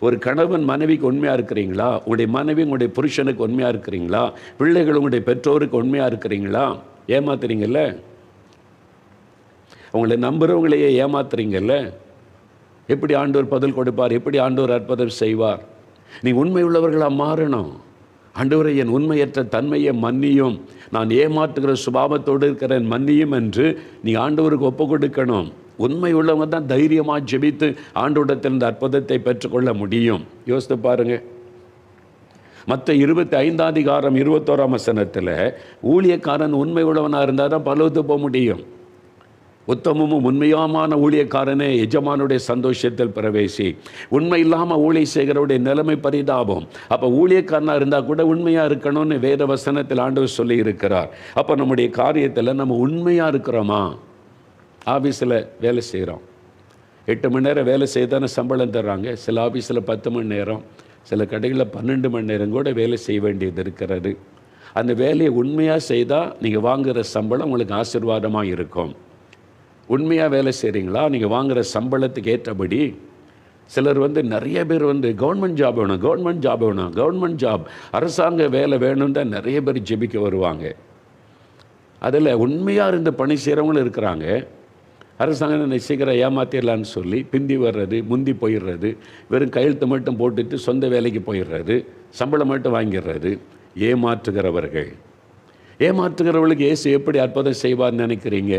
ஒரு கணவன் மனைவிக்கு உண்மையாக இருக்கிறீங்களா? உங்களுடைய மனைவி உங்களுடைய புருஷனுக்கு உண்மையாக இருக்கிறீங்களா? பிள்ளைகள் உங்களுடைய பெற்றோருக்கு உண்மையாக இருக்கிறீங்களா? ஏமாத்துறீங்கல்ல, உங்களை நம்புகிறவங்களையே ஏமாத்துறீங்கல்ல. எப்படி ஆண்டவர் பதில் கொடுப்பார்? எப்படி ஆண்டவர் அற்புதம் செய்வார்? நீங்கள் உண்மை உள்ளவர்களாக மாறணும். ஆண்டவரை என் உண்மையற்ற தன்மையை மன்னியும், நான் ஏமாற்றுகிற சுபாவத்தோடு இருக்கிறேன் மன்னியும் என்று நீங்கள் ஆண்டவருக்கு ஒப்பு கொடுக்கணும். உண்மை உள்ளவங்க தான் தைரியமாக ஜெபித்து ஆண்டவரிடத்தில் இந்த அற்புதத்தை பெற்றுக்கொள்ள முடியும். யோசித்து பாருங்கள். மற்ற 25ஆம் அதிகாரம் 21ஆம் வசனத்தில் ஊழியக்காரன் உண்மை உள்ளவனாக இருந்தால் தான் பரலோகத்துக்கு போக முடியும். உத்தமமும் உண்மையான ஊழியக்காரனே எஜமானுடைய சந்தோஷத்தில் பிரவேசி. உண்மை இல்லாமல் ஊழிய செய்கிறவருடைய நிலைமை பரிதாபம். அப்போ ஊழியக்காரனாக இருந்தால் கூட உண்மையாக இருக்கணும்னு வேத வசனத்தில் ஆண்டவர் சொல்லி இருக்கிறார். அப்போ நம்முடைய காரியத்தில் நம்ம உண்மையாக இருக்கிறோமா? ஆஃபீஸில் வேலை செய்கிறோம், 8 மணி நேரம் வேலை செய்தானே சம்பளம் தர்றாங்க. சில ஆஃபீஸில் 10 மணி நேரம், சில கடைகளில் 12 மணி நேரம் கூட வேலை செய்ய வேண்டியது இருக்கிறது. அந்த வேலையை உண்மையாக செய்தால் நீங்கள் வாங்குகிற சம்பளம் உங்களுக்கு ஆசீர்வாதமாக இருக்கும். உண்மையாக வேலை செய்கிறீங்களா? நீங்கள் வாங்குகிற சம்பளத்துக்கு ஏற்றபடி. சிலர் நிறைய பேர் கவர்மெண்ட் ஜாப் வேணும், கவர்மெண்ட் ஜாப் வேணும், கவர்மெண்ட் ஜாப், அரசாங்க வேலை வேணும்னு தான் நிறைய பேர் ஜெபிக்க வருவாங்க. அதில் உண்மையாக இருந்து பணி செய்கிறவங்களும் இருக்கிறாங்க. அரசாங்கம் சீக்கிரம் ஏமாத்திடலான்னு சொல்லி பிந்தி வர்றது, முந்தி போயிடுறது, வெறும் கையெழுத்து மட்டும் போட்டுட்டு சொந்த வேலைக்கு போயிடுறது, சம்பளம் மட்டும் வாங்கிடுறது. ஏமாற்றுகிறவர்களுக்கு இயேசு எப்படி அற்புதம் செய்வார்னு நினைக்கிறீங்க?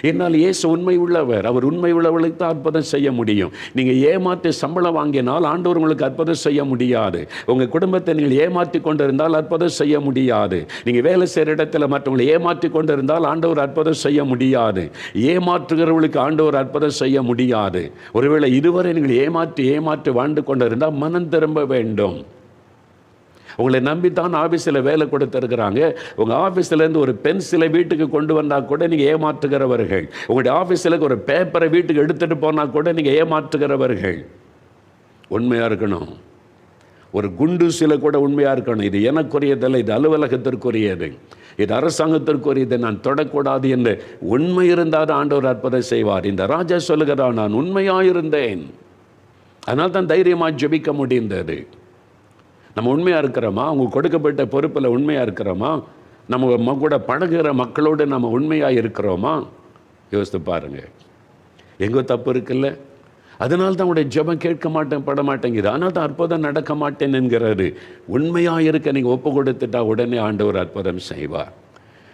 என்னால் இயேசு உண்மை உள்ளவர். அவர் உண்மை உள்ளவர்களுக்கு தான் அற்புதம் செய்ய முடியும். நீங்கள் ஏமாற்றி சம்பளம் வாங்கினால் ஆண்டவர் உங்களுக்கு அற்புதம் செய்ய முடியாது. உங்கள் குடும்பத்தை நீங்கள் ஏமாற்றி கொண்டிருந்தால் அற்புதம் செய்ய முடியாது. நீங்கள் வேலை செய்கிற இடத்துல மற்றவங்களை ஏமாற்றி கொண்டிருந்தால் ஆண்டவர் அற்புதம் செய்ய முடியாது. ஏமாற்றுகிறவர்களுக்கு ஆண்டவர் அற்புதம் செய்ய முடியாது. ஒருவேளை இதுவரை நீங்கள் ஏமாற்றி வாழ்ந்து கொண்டிருந்தால் மனம் திரும்ப வேண்டும். உங்களை நம்பித்தான் ஆஃபீஸில் வேலை கொடுத்துருக்குறாங்க. உங்கள் ஆஃபீஸ்லேருந்து ஒரு பென்சிலை வீட்டுக்கு கொண்டு வந்தால் கூட நீங்கள் ஏமாற்றுகிறவர்கள். உங்களுடைய ஆஃபீஸில் ஒரு பேப்பரை வீட்டுக்கு எடுத்துகிட்டு போனால் கூட நீங்கள் ஏமாற்றுகிறவர்கள். உண்மையாக இருக்கணும். ஒரு குண்டூசியில் கூட உண்மையாக இருக்கணும். இது எனக்குரியதில்லை, இது அலுவலகத்திற்குரியது, இது அரசாங்கத்திற்குரியது, நான் தொடக்கூடாது என்று உண்மை இருந்தால் தான் ஆண்டவர் அற்புதம் செய்வார். இந்த ராஜா சொல்லுகிறார், நான் உண்மையாக இருந்தேன், அதனால் தான் தைரியமாக ஜெபிக்க முடிந்தது. நம்ம உண்மையாக இருக்கிறோமா? அவங்க கொடுக்கப்பட்ட பொறுப்பில் உண்மையாக இருக்கிறோமா? நம்ம கூட பழகுகிற மக்களோடு நம்ம உண்மையாக இருக்கிறோமா? யோசித்து பாருங்கள். எங்கோ தப்பு இருக்குல்ல? அதனால தான் உங்களுடைய ஜெபம் பட மாட்டேங்குது. அதனால தான் அற்புதம் நடக்க மாட்டேன் என்கிறாரு. உண்மையாக இருக்க நீங்கள் ஒப்பு கொடுத்துட்டா உடனே ஆண்டவர் அற்புதம் செய்வார்.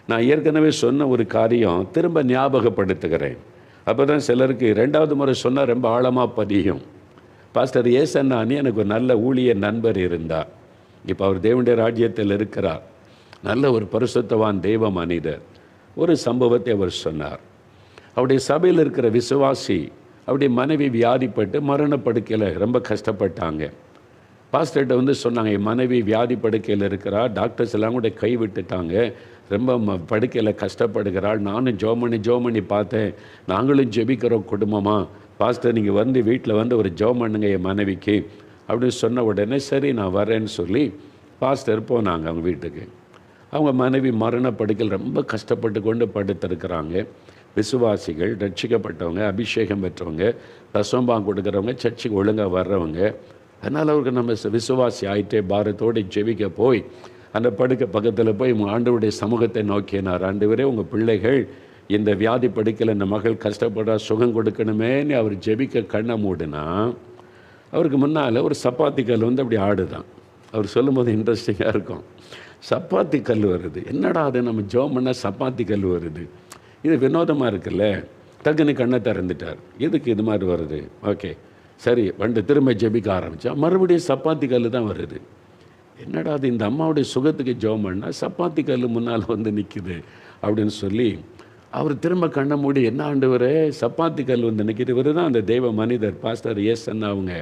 நான் ஏற்கனவே சொன்ன ஒரு காரியம் திரும்ப ஞாபகப்படுத்துகிறேன். அப்போ தான் சிலருக்கு 2வது முறை சொன்னால் ரொம்ப ஆழமாக பதியும். பாஸ்டர் ஏசன்னானி எனக்கு ஒரு நல்ல ஊழிய நண்பர் இருந்தார். இப்போ அவர் தேவனுடைய ராஜ்யத்தில் இருக்கிறார். நல்ல ஒரு பரிசுத்தவான் தெய்வ மனிதர். ஒரு சம்பவத்தை அவர் சொன்னார். அவருடைய சபையில் இருக்கிற விசுவாசி, அவருடைய மனைவி வியாதிப்பட்டு மரணப்படுக்கையில் ரொம்ப கஷ்டப்பட்டாங்க. பாஸ்டர்கிட்ட வந்து சொன்னாங்க, என் மனைவி வியாதி படுக்கையில் இருக்கிறா, டாக்டர்ஸ் எல்லாம் கூட கை விட்டுட்டாங்க, ரொம்ப படுக்கையில் கஷ்டப்படுகிறாள், நானும் ஜோமணி பார்த்தேன், நாங்களும் ஜெபிக்கிறோம் குடும்பமாக, பாஸ்டர் நீங்கள் வந்து வீட்டில் வந்து ஒரு ஜெபம் பண்ணுங்க என் மனைவிக்கு அப்படின்னு சொன்ன உடனே சரி நான் வரேன்னு சொல்லி பாஸ்டர் போனாங்க அவங்க வீட்டுக்கு. அவங்க மனைவி மரண படுக்கையில் ரொம்ப கஷ்டப்பட்டு கொண்டு படுத்திருக்கிறாங்க. விசுவாசிகள், ரட்சிக்கப்பட்டவங்க, அபிஷேகம் பெற்றவங்க, தசம்பாங்க கொடுக்குறவங்க, சர்ச்சுக்கு ஒழுங்காக வர்றவங்க. அதனால் அவருக்கு நம்ம விசுவாசி ஆகிட்டே பாரத்தோடு ஜெபிக்க போய் அந்த படுக்கை பக்கத்தில் போய் ஆண்டவருடைய சமூகத்தை நோக்கினார். ஆண்டவரே, உங்கள் பிள்ளைகள் இந்த வியாதி படுக்கையில் இந்த மகள் கஷ்டப்படுறா, சுகம் கொடுக்கணுமேன்னு அவர் ஜெபிக்க கண்ணை மூடுனா அவருக்கு முன்னால் ஒரு சப்பாத்தி கல் வந்து அப்படி ஆடுதான். அவர் சொல்லும்போது இன்ட்ரெஸ்டிங்காக இருக்கும். சப்பாத்தி கல் வருது, என்னடா அது நம்ம ஜெபம் பண்ணால் சப்பாத்தி கல் வருது, இது வினோதமாக இருக்குல்ல. டக்குன்னு கண்ணை திறந்துட்டார், எதுக்கு இது மாதிரி வருது, ஓகே சரி வந்து திரும்ப ஜெபிக்க ஆரம்பித்தா மறுபடியும் சப்பாத்தி கல் தான் வருது. என்னடா அது, இந்த அம்மாவுடைய சுகத்துக்கு ஜெபம் பண்ணால் சப்பாத்தி கல் முன்னால் வந்து நிற்குது அப்படின்னு சொல்லி அவர் திரும்ப கண்ணை மூடி, என்ன ஆண்டவரே சப்பாத்தி கல் வந்து நிற்கிது. இவர் தான் அந்த தெய்வ மனிதர் பாஸ்டர் அவங்க.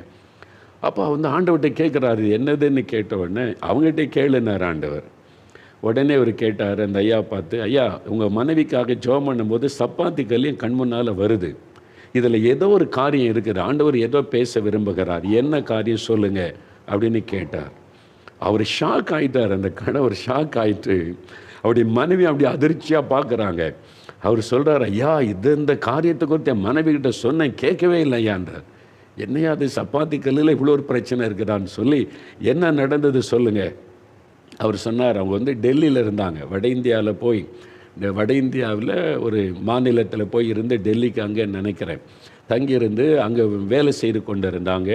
அப்போ வந்து ஆண்டவர்கிட்ட கேட்குறாரு, என்னதுன்னு கேட்ட உடனே அவங்ககிட்ட கேளுனார் ஆண்டவர். உடனே அவர் கேட்டார் அந்த ஐயா பார்த்து, ஐயா உங்கள் மனைவிக்காக ஜெபம் பண்ணும்போது சப்பாத்தி கல் என் கண் முன்னால் வருது, இதில் ஏதோ ஒரு காரியம் இருக்குது, ஆண்டவர் ஏதோ பேச விரும்புகிறார், என்ன காரியம் சொல்லுங்க அப்படின்னு கேட்டார். அவர் ஷாக் ஆகிட்டார், அந்த கணவர் ஷாக் ஆகிட்டு அவருடைய மனைவி அப்படி அதிர்ச்சியாக பார்க்குறாங்க. அவர் சொல்கிறார், ஐயா இந்த காரியத்தை குறித்து என் மனைவி கிட்ட சொன்னேன், கேட்கவே இல்லை ஐயான்றார். என்னையா அது சப்பாத்தி கல்லில் இவ்வளோ ஒரு பிரச்சனை இருக்குதான்னு சொல்லி என்ன நடந்தது சொல்லுங்கள். அவர் சொன்னார், அவங்க வந்து டெல்லியில் இருந்தாங்க, வட இந்தியாவில் போய் இந்த வட இந்தியாவில் ஒரு மாநிலத்தில் போய் இருந்து டெல்லிக்கு அங்கே நினைக்கிறேன் தங்கியிருந்து அங்கே வேலை செய்து கொண்டு இருந்தாங்க.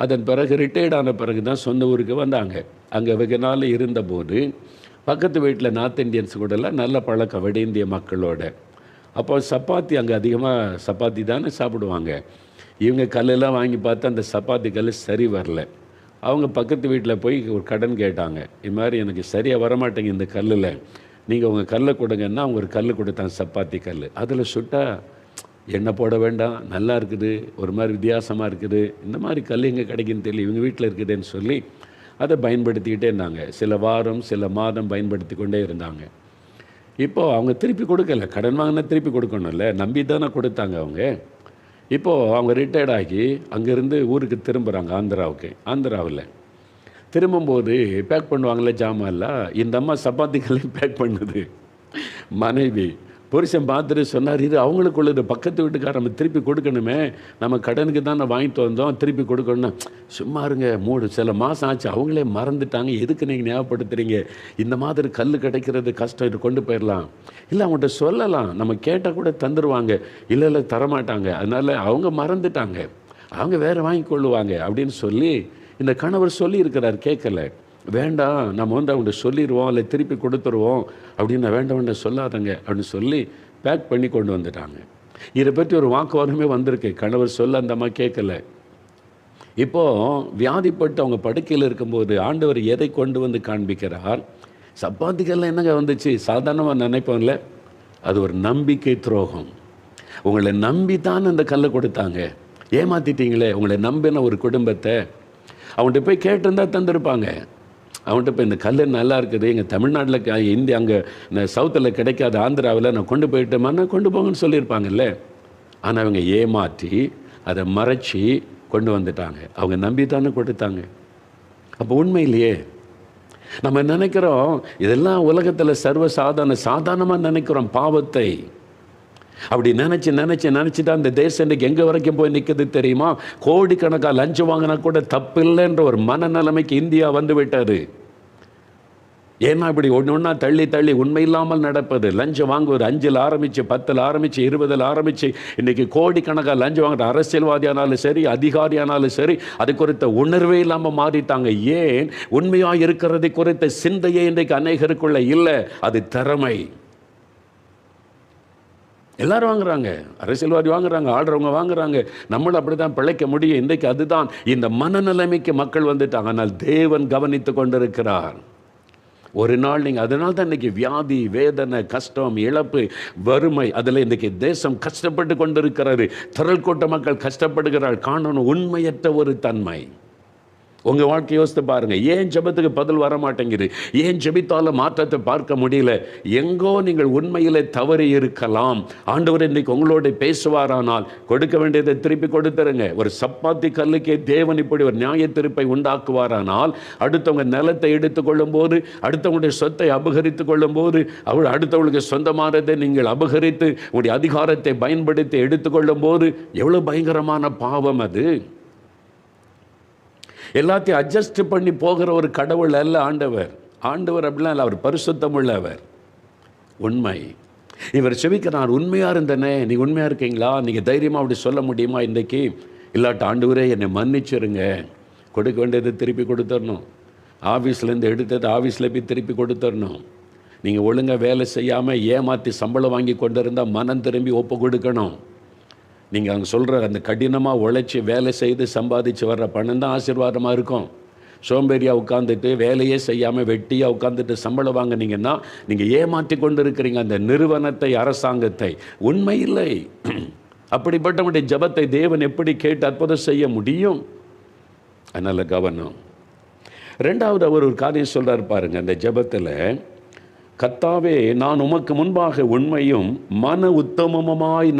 அதன் பிறகு ரிட்டையர்ட் ஆன பிறகு தான் சொந்த ஊருக்கு வந்தாங்க. அங்கே வெகு நாள் இருந்தபோது பக்கத்து வீட்டில் நார்த் இந்தியன்ஸ் கூடலாம் நல்ல பழக்கம் வட இந்திய மக்களோட. அப்போ சப்பாத்தி அங்கே அதிகமாக சப்பாத்தி தானே சாப்பிடுவாங்க. இவங்க கல்லெல்லாம் வாங்கி பார்த்து அந்த சப்பாத்தி கல் சரி வரல. அவங்க பக்கத்து வீட்டில் போய் ஒரு கடன் கேட்டாங்க, இது மாதிரி எனக்கு சரியாக வரமாட்டேங்க இந்த கல்லில், நீங்கள் உங்கள் கல்லை கொடுங்கன்னா அவங்க ஒரு கல் கொடுத்தாங்க, சப்பாத்தி கல். அதில் சுட்டால் எண்ணெய் போட வேண்டாம், நல்லா இருக்குது, ஒரு மாதிரி வித்தியாசமாக இருக்குது, இந்த மாதிரி கல் எங்கே கிடைக்குன்னு தெரியல, இவங்க வீட்டில் இருக்குதுன்னு சொல்லி அதை பயன்படுத்திக்கிட்டே இருந்தாங்க. சில வாரம் சில மாதம் பயன்படுத்தி கொண்டே இருந்தாங்க. இப்போது அவங்க திருப்பி கொடுக்கல, கடன் வாங்கினா திருப்பி கொடுக்கணும்ல, நம்பி தானே கொடுத்தாங்க அவங்க. இப்போது அவங்க ரிட்டையர்ட் ஆகி அங்கேருந்து ஊருக்கு திரும்புகிறாங்க, ஆந்திராவில் திரும்பும்போது பேக் பண்ணுவாங்களே ஜாமான்லாம், இந்த அம்மா சப்பாத்திகளையும் பேக் பண்ணுது. மனைவி புருஷன் பார்த்துட்டு சொன்னார், இது அவங்களுக்குள்ளது, பக்கத்து வீட்டுக்கார திருப்பி கொடுக்கணுமே, நம்ம கடனுக்கு தானே வாங்கிட்டு வந்தோம், திருப்பி கொடுக்கணும். சும்மா இருங்க, சில மாதம் ஆச்சு, அவங்களே மறந்துட்டாங்க, எதுக்கு நீங்கள் ஞாபகப்படுத்துகிறீங்க, இந்த மாதிரி கல் கிடைக்கிறது கஷ்டம், இது கொண்டு போயிடலாம். இல்லை அவங்கள்ட்ட சொல்லலாம், நம்ம கேட்டால் கூட தந்துடுவாங்க, இல்லை தரமாட்டாங்க, அதனால் அவங்க மறந்துட்டாங்க, அவங்க வேறு வாங்கி கொள்ளுவாங்க அப்படின்னு சொல்லி இந்த கணவர் சொல்லியிருக்கிறார். கேட்கலை, வேண்டாம் நம்ம வந்து அவங்கள்ட்ட சொல்லிடுவோம், இல்லை திருப்பி கொடுத்துருவோம் அப்படின்னு, வேண்டாம் சொல்லாதங்க அப்படின்னு சொல்லி பேக் பண்ணி கொண்டு வந்துட்டாங்க. இதை பற்றி ஒரு வாக்குவாதமே வந்திருக்கு, கணவர் சொல்ல அந்த அம்மா கேட்கல. இப்போது வியாதிப்பட்டு அவங்க படுக்கையில் இருக்கும்போது ஆண்டவர் எதை கொண்டு வந்து காண்பிக்கிறார், சப்பாத்திகள்லாம் என்னங்க வந்துச்சு, சாதாரணமாக நினைப்போம்ல, அது ஒரு நம்பிக்கை துரோகம். உங்களை நம்பி தான் அந்த கல்லை கொடுத்தாங்க, ஏமாற்றிட்டீங்களே, உங்களை நம்பின ஒரு குடும்பத்தை. அவங்கள்ட்ட போய் கேட்டிருந்தா தந்திருப்பாங்க. அவன்கிட்ட இப்போ இந்த கல் நல்லா இருக்குது, எங்கள் தமிழ்நாட்டில் இந்தியா அங்கே சவுத்தில் கிடைக்காத ஆந்திராவில் நான் கொண்டு போயிட்டோமான்னா கொண்டு போங்கன்னு சொல்லியிருப்பாங்கல்ல. ஆனால் அவங்க ஏமாற்றி அதை மறைச்சி கொண்டு வந்துட்டாங்க, அவங்க நம்பி தானே கொடுத்தாங்க. அப்போ உண்மையிலேயே நம்ம நினைக்கிறோம் இதெல்லாம் உலகத்தில் சாதாரணமாக நினைக்கிறோம் பாவத்தை. அப்படி நினச்சி தான் இந்த தேசம் இன்றைக்கு எங்கே வரைக்கும் போய் நிற்குது தெரியுமா? கோடிக்கணக்காக லஞ்சம் வாங்கினா கூட தப்பில்லைன்ற ஒரு மனநிலைமைக்கு இந்தியா வந்து விட்டது. ஏன்னா இப்படி ஒன்று தள்ளி உண்மை இல்லாமல் நடப்பது, லஞ்சம் வாங்குவது, 5 ஆரம்பித்து 10 ஆரம்பித்து 20 ஆரம்பித்து இன்றைக்கி கோடிக்கணக்காக லஞ்சம் வாங்குற அரசியல்வாதியானாலும் சரி, அதிகாரியானாலும் சரி, அது குறித்த உணர்வே இல்லாமல் மாறிட்டாங்க. ஏன்? உண்மையாக இருக்கிறதை குறித்த சிந்தையே இன்றைக்கு அநேகருக்குள்ள இல்லை, அது திறமை. எல்லாரும் வாங்குறாங்க, அரசியல்வாதி வாங்குறாங்க, ஆடுறவங்க வாங்குறாங்க, நம்மளும் அப்படி தான் பிழைக்க முடியும். இன்றைக்கு அதுதான் இந்த மனநிலைமைக்கு மக்கள் வந்துட்டாங்க. ஆனால் தேவன் கவனித்து கொண்டிருக்கிறார். ஒரு நாள் நீங்கள், அதனால தான் இன்றைக்கி வியாதி, வேதனை, கஷ்டம், இழப்பு, வறுமை, அதில் இன்றைக்கி தேசம் கஷ்டப்பட்டு கொண்டிருக்கிறது. திரள் கூட்ட மக்கள் கஷ்டப்படுகிறாள். காணணும் உண்மையற்ற ஒரு தன்மை, உங்கள் வாழ்க்கை யோசித்து பாருங்கள். ஏன் ஜெபத்துக்கு பதில் வர மாட்டேங்குது? ஏன் ஜெபித்தாலும் மாற்றத்தை பார்க்க முடியல? எங்கோ நீங்கள் உண்மையிலே தவறி இருக்கலாம். ஆண்டவர் இன்னைக்கு உங்களோட பேசுவாரானால் கொடுக்க வேண்டியதை திருப்பி கொடுத்துருங்க. ஒரு சப்பாத்தி கல்லுக்கே தேவன் இப்படி ஒரு நியாய தீர்ப்பை உண்டாக்குவாரானால், அடுத்தவங்க நிலத்தை எடுத்துக்கொள்ளும் போது, அடுத்தவங்களுடைய சொத்தை அபகரித்து கொள்ளும் போது, அடுத்தவங்களுக்கு சொந்தமானதை நீங்கள் அபகரித்து உங்களுடைய அதிகாரத்தை பயன்படுத்தி எடுத்துக்கொள்ளும் போது எவ்வளோ பயங்கரமான பாவம் அது. எல்லாத்தையும் அட்ஜஸ்ட் பண்ணி போகிற ஒரு கடவுள் அல்ல ஆண்டவர். ஆண்டவர் அப்படிலாம் இல்லை, அவர் பரிசுத்தம் உள்ளவர், உண்மை. இவர் செவிக்க நான் உண்மையாக இருந்தேனே, நீங்கள் உண்மையாக இருக்கீங்களா? நீங்கள் தைரியமாக அப்படி சொல்ல முடியுமா இன்றைக்கி? இல்லாட்ட ஆண்டவரே என்னை மன்னிச்சிருங்க, கொடுக்க வேண்டியதை திருப்பி கொடுத்துடணும். ஆஃபீஸ்லேருந்து எடுத்தது ஆஃபீஸில் போய் திருப்பி கொடுத்துடணும். நீங்கள் ஒழுங்காக வேலை செய்யாமல் ஏமாற்றி சம்பளம் வாங்கி கொண்டு இருந்தால் மனம் திரும்பி ஒப்பு கொடுக்கணும். நீங்கள் அங்கே சொல்கிற அந்த கடினமாக உழைச்சி வேலை செய்து சம்பாதிச்சு வர்ற பணம் தான் ஆசீர்வாதமாக இருக்கும். சோம்பேறியாக உட்காந்துட்டு வேலையே செய்யாமல் வெட்டியாக உட்காந்துட்டு சம்பளம் வாங்கினீங்கன்னா நீங்கள் ஏமாற்றி கொண்டு இருக்கிறீங்க அந்த நிறுவனத்தை, அரசாங்கத்தை. உண்மை இல்லை. அப்படிப்பட்டவனுடைய ஜெபத்தை தேவன் எப்படி கேட்டு அற்புதம் செய்ய முடியும்? அதனால் கவனம். ரெண்டாவது அவர் ஒரு காரியம் சொல்கிறார் பாருங்கள் அந்த ஜெபத்தில். கர்த்தாவே, நான் உமக்கு முன்பாக உண்மையும் மன உத்தமமாய்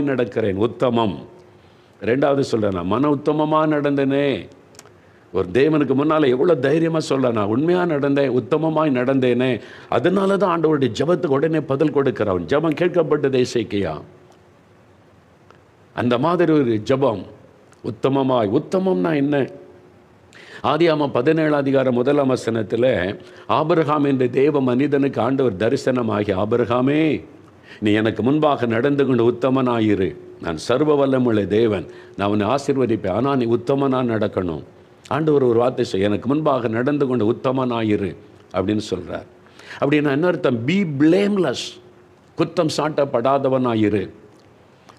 நடக்கிறேன். உத்தமம். ரெண்டாவது சொல்கிறேன், நான் மன உத்தமமாக நடந்தேனே. ஒரு தேவனுக்கு முன்னால் எவ்வளோ தைரியமாக சொல்கிறேன், நான் உண்மையாக நடந்தேன், உத்தமமாய் நடந்தேனே. அதனால தான் ஆண்டவருடைய ஜெபத்துக்கு உடனே பதில் கொடுக்குறான். ஜெபம் கேட்கப்பட்டது எசேக்கியா. அந்த மாதிரி ஒரு ஜெபம் உத்தமமாய். உத்தமம்னா என்ன? ஆதியாகமம் 17 அதிகாரம் 1 வசனத்தில் ஆபிரகாம் என்ற தேவ மனிதனுக்கு ஆண்டவர் தரிசனமாகி, ஆபிரகாமே, நீ எனக்கு முன்பாக நடந்து கொண்டு உத்தமனாயிரு, நான் சர்வ வல்லமுள்ள தேவன், நான் உன்னை ஆசீர்வதிப்பேன், ஆனால் நீ உத்தமனாக நடக்கணும். ஆண்டவர் ஒரு வார்த்தை சொல்ல, எனக்கு முன்பாக நடந்து கொண்டு உத்தமனாயிரு அப்படின்னு சொல்கிறார். அப்படின்னா என்ன அர்த்தம்? பி பிளேம்லெஸ், குற்றம் சாட்டப்படாதவனாயிரு.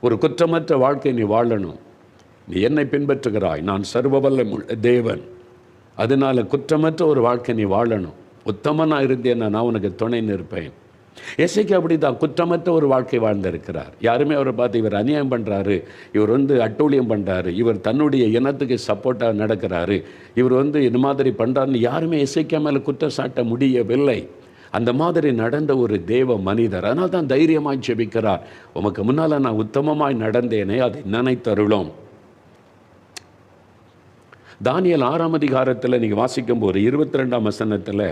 ஒரு குற்றமற்ற வாழ்க்கை நீ வாழணும். நீ என்னை பின்பற்றுகிறாய், நான் சர்வ வல்லமுள்ள தேவன், அதனால் குற்றமற்ற ஒரு வாழ்க்கை நீ வாழணும். உத்தமனாக இருந்தேன்னா நான் உனக்கு துணை நிற்பேன். எசேக்கியா அப்படி தான் குற்றமற்ற ஒரு வாழ்க்கை வாழ்ந்திருக்கிறார். யாருமே அவரை பார்த்து இவர் அநியாயம் பண்ணுறாரு, இவர் அட்டூழியம் பண்ணுறாரு, இவர் தன்னுடைய இனத்துக்கு சப்போர்ட்டாக நடக்கிறாரு, இவர் இந்த மாதிரி பண்ணுறாருன்னு யாருமே எசேக்கியா மேலே குற்றம் சாட்ட முடியவில்லை. அந்த மாதிரி நடந்த ஒரு தேவ மனிதர். அதனால் தான் தைரியமாய் ஜெபிக்கிறார். உமக்கு முன்னால் நான் உத்தமமாய் நடந்தேனே, அதை நினைத்தருளும். தானியேல் 6 அதிகாரத்தில் நீங்கள் வாசிக்கும் போது 22 வசனத்தில்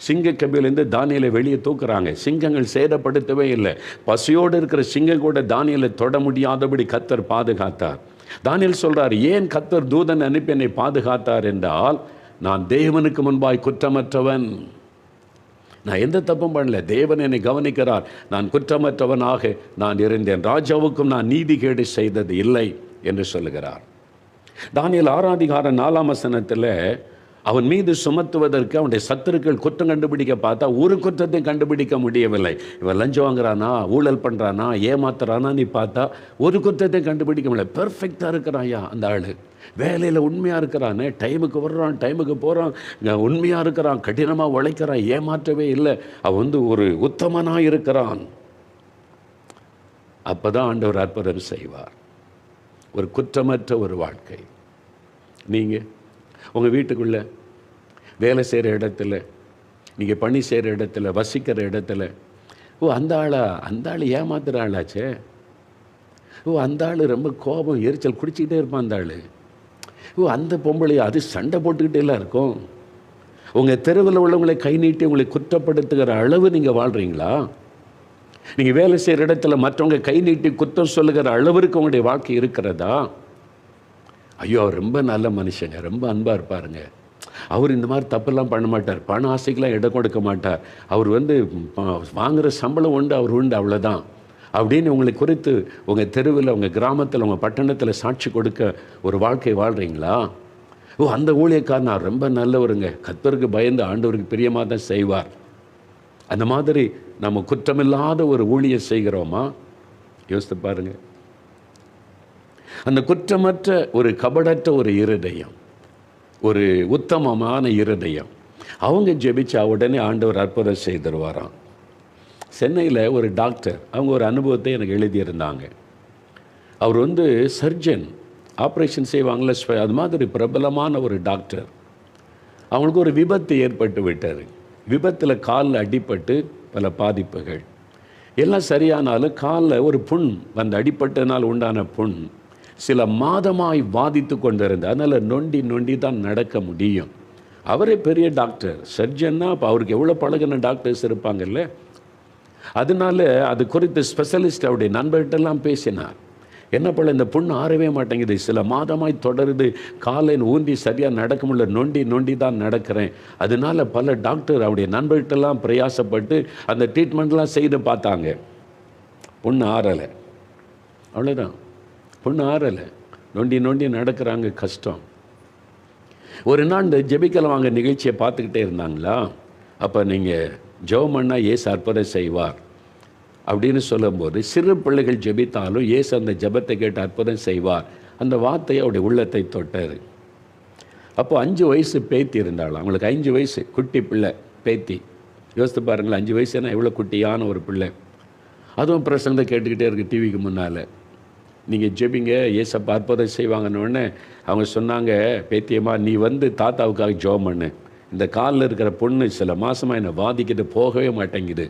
சிங்கக்கபிலேருந்து தானியேலை வெளியே தூக்குறாங்க. சிங்கங்கள் சேதப்படுத்தவே இல்லை. பசியோடு இருக்கிற சிங்கம் கூட தானியேலை தொட முடியாதபடி கர்த்தர் பாதுகாத்தார். தானியேல் சொல்கிறார், ஏன் கர்த்தர் தூதன் அனுப்பி என்னை பாதுகாத்தார் என்றால், நான் தேவனுக்கு முன்பாய் குற்றமற்றவன், நான் எந்த தப்பும் பண்ணல, தேவன் என்னை கவனிக்கிறார், நான் குற்றமற்றவனாக நான் இருந்தேன், ராஜாவுக்கும் நான் நீதிகேடு செய்தது இல்லை என்று சொல்லுகிறார். தானியேல் 6 அதிகாரம் 4 வசனத்தில் அவன் மீது சுமத்துவதற்கு அவனுடைய சத்துருக்கள் குற்றம் கண்டுபிடிக்க பார்த்தா ஒரு குற்றத்தை கண்டுபிடிக்க முடியவில்லை. இவன் லஞ்சம் வாங்குறானா, ஊழல் பண்ணுறானா, ஏமாத்துறானா, நீ பார்த்தா ஒரு குற்றத்தை கண்டுபிடிக்க முடியல. பெர்ஃபெக்டாக இருக்கிறாயா அந்த ஆள், வேலையில் உண்மையாக இருக்கிறானே, டைமுக்கு வர்றான், டைமுக்கு போகிறான், உண்மையாக இருக்கிறான், கடினமாக உழைக்கிறான், ஏமாற்றவே இல்லை, அவன் ஒரு உத்தமனாக இருக்கிறான். அப்போ தான் ஆண்டவர் அற்புதம் செய்வார். ஒரு குற்றமற்ற ஒரு வாழ்க்கை. நீங்கள் உங்கள் வீட்டுக்குள்ளே, வேலை செய்கிற இடத்துல, நீங்கள் பணி செய்கிற இடத்துல, வசிக்கிற இடத்துல, அந்த ஆள் ஏமாத்துகிற ஆளாச்சே, அந்த ஆள் ரொம்ப கோபம் எரிச்சல் குடிச்சிக்கிட்டே இருப்பான் அந்த ஆள், அந்த பொம்பளை அது சண்டை போட்டுக்கிட்டே எல்லாம் இருக்கும். உங்கள் தெருவில் உள்ளவங்களை கை நீட்டி உங்களை குற்றப்படுத்துகிற அளவு நீங்கள் வாழ்கிறீங்களா? நீங்கள் வேலை செய்கிற இடத்துல மற்றவங்க கை நீட்டி குற்றம் சொல்லுகிற அளவிற்கு உங்களுடைய வாழ்க்கை இருக்கிறதா? ஐயோ, அவர் ரொம்ப நல்ல மனுஷங்க, ரொம்ப அன்பாக இருப்பாருங்க, அவர் இந்த மாதிரி தப்பெல்லாம் பண்ண மாட்டார், பண ஆசைக்கெல்லாம் இடம் கொடுக்க மாட்டார், அவர் வாங்குகிற சம்பளம் உண்டு, அவர் உண்டு, அவ்வளோதான் அப்படின்னு உங்களை குறித்து உங்கள் தெருவில், உங்கள் கிராமத்தில், உங்கள் பட்டணத்தில் சாட்சி கொடுக்க ஒரு வாழ்க்கை வாழ்கிறீங்களா? அந்த ஊழியக்காரனார் ரொம்ப நல்லவருங்க, கர்த்தருக்கு பயந்து ஆண்டவருக்கு பிரியமாக தான் செய்வார். அந்த மாதிரி நம்ம குற்றமில்லாத ஒரு ஊழியம் செய்கிறோமா? யோசித்து பாருங்கள். அந்த குற்றமற்ற ஒரு கபடற்ற ஒரு இருதயம், ஒரு உத்தமமான இருதயம், அவங்க ஜெபிச்சா உடனே ஆண்டவர் அற்புதம் செய்திருவாராம். சென்னையில் ஒரு டாக்டர் அவங்க ஒரு அனுபவத்தை எனக்கு எழுதியிருந்தாங்க. அவர் சர்ஜன், ஆப்ரேஷன் செய்வாங்கள, அது மாதிரி பிரபலமான ஒரு டாக்டர். அவங்களுக்கு ஒரு விபத்து ஏற்பட்டு விட்டார். விபத்தில் காலில் அடிபட்டு பல பாதிப்புகள் எல்லாம் சரியானாலும் காலில் ஒரு புண், அந்த அடிப்பட்டனால் உண்டான புண் சில மாதமாய் பாதித்து கொண்டிருந்தது. அதனால் நொண்டி நொண்டி தான் நடக்க முடியும். அவரே பெரிய டாக்டர், சர்ஜன்னா. அப்போ அவருக்கு எவ்வளோ பழகின டாக்டர்ஸ் இருப்பாங்கல்ல. அதனால அது குறித்து ஸ்பெஷலிஸ்ட் அவருடைய நண்பர்கிட்டெல்லாம் பேசினார். என்ன போல இந்த புண்ணு ஆறவே மாட்டேங்குது, சில மாதமாய் தொடருது, காலையில் ஊந்தி சரியாக நடக்க முடியல, நொண்டி நொண்டி தான் நடக்கிறேன். அதனால பல டாக்டர் அவருடைய நண்பர்கிட்டெல்லாம் பிரயாசப்பட்டு அந்த ட்ரீட்மெண்ட்லாம் செய்து பார்த்தாங்க. புண்ணு ஆறலை, அவ்வளோதான். புண்ணு ஆறலை, நொண்டி நொண்டி நடக்கிறாங்க, கஷ்டம். ஒரு நாள் இந்த ஜெபிக்கலாம் வாங்க நிகழ்ச்சியை பார்த்துக்கிட்டே இருந்தாங்களா. அப்போ நீங்கள் ஜெபம் பண்ணால் ஏசு அற்புதம் செய்வார் அப்படின்னு சொல்லும்போது, சிறு பிள்ளைகள் ஜெபித்தாலும் ஏசு அந்த ஜெபத்தை கேட்டு அற்புதம் செய்வார், அந்த வார்த்தையை அவருடைய உள்ளத்தை தொட்டார். அப்போ 5 வயசு பேத்தி இருந்தாலும், அவங்களுக்கு 5 வயசு குட்டி பிள்ளை பேத்தி. யோசித்து பாருங்களேன், 5 வயசுனா எவ்வளோ குட்டியான ஒரு பிள்ளை. அதுவும் பிரசங்கத்தை கேட்டுக்கிட்டே இருக்குது டிவிக்கு முன்னால். நீங்கள் ஜெபிங்க, ஏசப்பா அற்புதம் செய்வாங்கன்னொடனே அவங்க சொன்னாங்க, பேத்தியம்மா நீ வந்து தாத்தாவுக்காக ஜெபம் பண்ணு, இந்த காலில் இருக்கிற பொண்ணு சில மாதமாக என்னை பாதிக்கிட்டு போகவே மாட்டேங்குது,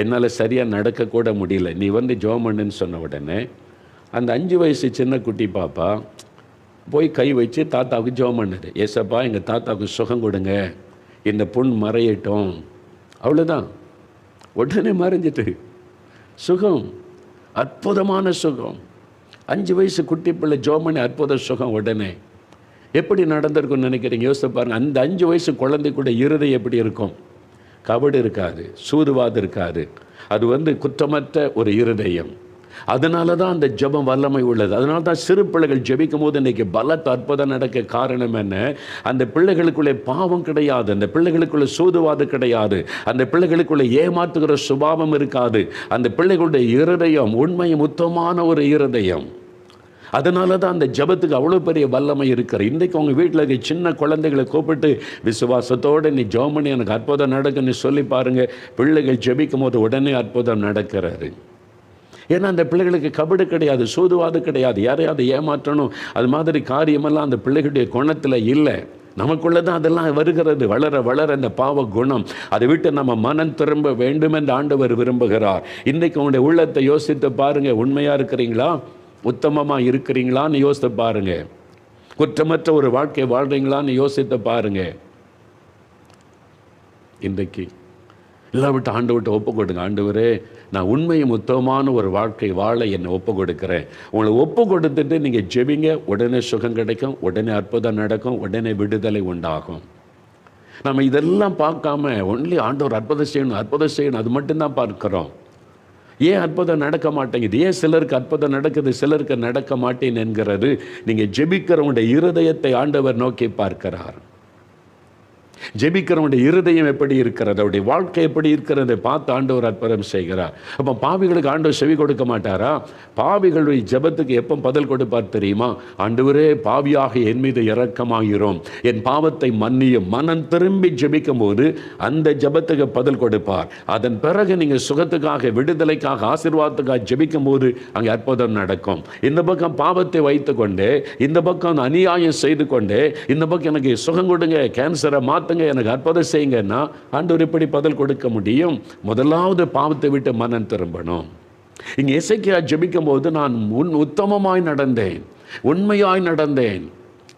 என்னால் சரியாக நடக்கக்கூட முடியல, நீ வந்து ஜெபம் பண்ணுன்னு சொன்ன உடனே அந்த 5 வயசு சின்ன குட்டி பாப்பா போய் கை வச்சு தாத்தாவுக்கு ஜெபம் பண்ணுது. ஏசப்பா எங்கள் தாத்தாவுக்கு சுகம் கொடுங்க, இந்த புண் மறையட்டும். அவ்வளோதான், உடனே மறைஞ்சிட்டு சுகம், அற்புதமான சுகம். 5 வயசு குட்டி பிள்ளை ஜெபம் பண்ணி அற்புத சுகம். உடனே எப்படி நடந்திருக்குன்னு நினைக்கிறீங்க? யோசித்து பாருங்கள். அந்த 5 வயசு குழந்தை கூட இருதயம் எப்படி இருக்கும்? கபடு இருக்காது, சூதுவாது இருக்காது. அது வந்து குற்றமற்ற ஒரு இருதயம். அதனால தான் அந்த ஜெபம் வல்லமை உள்ளது. அதனால தான் சிறு பிள்ளைகள் ஜெபிக்கும் போது இன்றைக்கி பலத்த அற்புதம் நடக்க காரணம் என்ன? அந்த பிள்ளைகளுக்குள்ளே பாவம் கிடையாது, அந்த பிள்ளைகளுக்குள்ளே சூதுவாது கிடையாது, அந்த பிள்ளைகளுக்குள்ளே ஏமாற்றுகிற சுபாவம் இருக்காது. அந்த பிள்ளைகளுடைய இருதயம் உண்மையும் உத்தமமான ஒரு இருதயம். அதனால தான் அந்த ஜெபத்துக்கு அவ்வளோ பெரிய வல்லமை இருக்கிற. இன்றைக்கு உங்கள் வீட்டில் இருக்க சின்ன குழந்தைகளை கூப்பிட்டு விசுவாசத்தோடு நீ ஜெபம் பண்ணி எனக்கு அற்புதம் நடக்குன்னு சொல்லி பாருங்கள். பிள்ளைகள் ஜெபிக்கும் போது உடனே அற்புதம் நடக்கிறாரு. ஏன்னா அந்த பிள்ளைகளுக்கு கபடு கிடையாது, சூதுவாது கிடையாது, யாரையாவது ஏமாற்றணும் அது மாதிரி காரியமெல்லாம் அந்த பிள்ளைகளுடைய குணத்தில் இல்லை. நமக்குள்ளே தான் அதெல்லாம் வருகிறது. வளர வளர அந்த பாவ குணம் அதை விட்டு நம்ம மனம் திரும்ப வேண்டும் என்று ஆண்டவர் விரும்புகிறார். இன்றைக்கு உங்களுடைய உள்ளத்தை யோசித்து பாருங்கள். உண்மையாக இருக்கிறீங்களா? உத்தமமாக இருக்கிறீங்களான்னு யோசித்து பாருங்கள். குற்றமற்ற ஒரு வாழ்க்கை வாழ்கிறீங்களான்னு யோசித்து பாருங்கள். இன்றைக்கு எல்லாம் விட்டு ஆண்டு விட்டு ஒப்பு கொடுங்க. ஆண்டவரே, நான் உண்மையும் உத்தமமான ஒரு வாழ்க்கை வாழ என்னை ஒப்பு கொடுக்குறேன். உங்களை ஒப்பு கொடுத்துட்டு நீங்கள் ஜெபிங்க, உடனே சுகம் கிடைக்கும், உடனே அற்புதம் நடக்கும், உடனே விடுதலை உண்டாகும். நம்ம இதெல்லாம் பார்க்காம ஒன்லி ஆண்டவர் அற்புதம் செய்யணும் அற்புதம் செய்யணும் அது மட்டும்தான் பார்க்குறோம். ஏன் அற்புதம் நடக்க மாட்டேங்குது? ஏன் சிலருக்கு அற்புதம் நடக்குது, சிலருக்கு நடக்க மாட்டேன் என்கிறது? நீங்கள் ஜெபிக்கிறவங்களுடைய இருதயத்தை ஆண்டவர் நோக்கி பார்க்கிறார். ஜெபிக்கிறவனுடைய இருதயம் எப்படி இருக்கிறது, அவருடைய வாழ்க்கை எப்படி இருக்கிறது பார்த்து ஆண்டவர் அற்புதம் செய்கிறார். அப்போ பாவிகளுக்கு ஆண்டவர் செவி கொடுக்க மாட்டாரா? பாவிகளுடைய ஜெபத்துக்கு எப்போ பதில் கொடுப்பார் தெரியுமா? ஆண்டவரே, பாவியாக என் மீது இரக்கமாகிறோம், என் பாவத்தை மன்னியும். மனம் திரும்பி ஜெபிக்கும் போது அந்த ஜெபத்துக்கு பதில் கொடுப்பார். அதன் பிறகு நீங்கள் சுகத்துக்காக, விடுதலைக்காக, ஆசீர்வாதத்துக்காக ஜெபிக்கும் போது அங்கே அற்புதம் நடக்கும். இந்த பக்கம் பாவத்தை வைத்து கொண்டு, இந்த பக்கம் அநியாயம் செய்து கொண்டு, இந்த பக்கம் எனக்கு சுகம் கொடுங்க, கேன்சரை மாற்றுங்க, எனக்கு அற்புதம் செய்யுங்கன்னா ஆண்டவர் எப்படி பதில் கொடுக்க முடியும்? முதலாவது பாவத்தை விட்டு மனம் திரும்பணும். இங்கே எசேக்கியா ஜெபிக்கும் போது நான் உத்தமமாய் நடந்தேன், உண்மையாய் நடந்தேன்,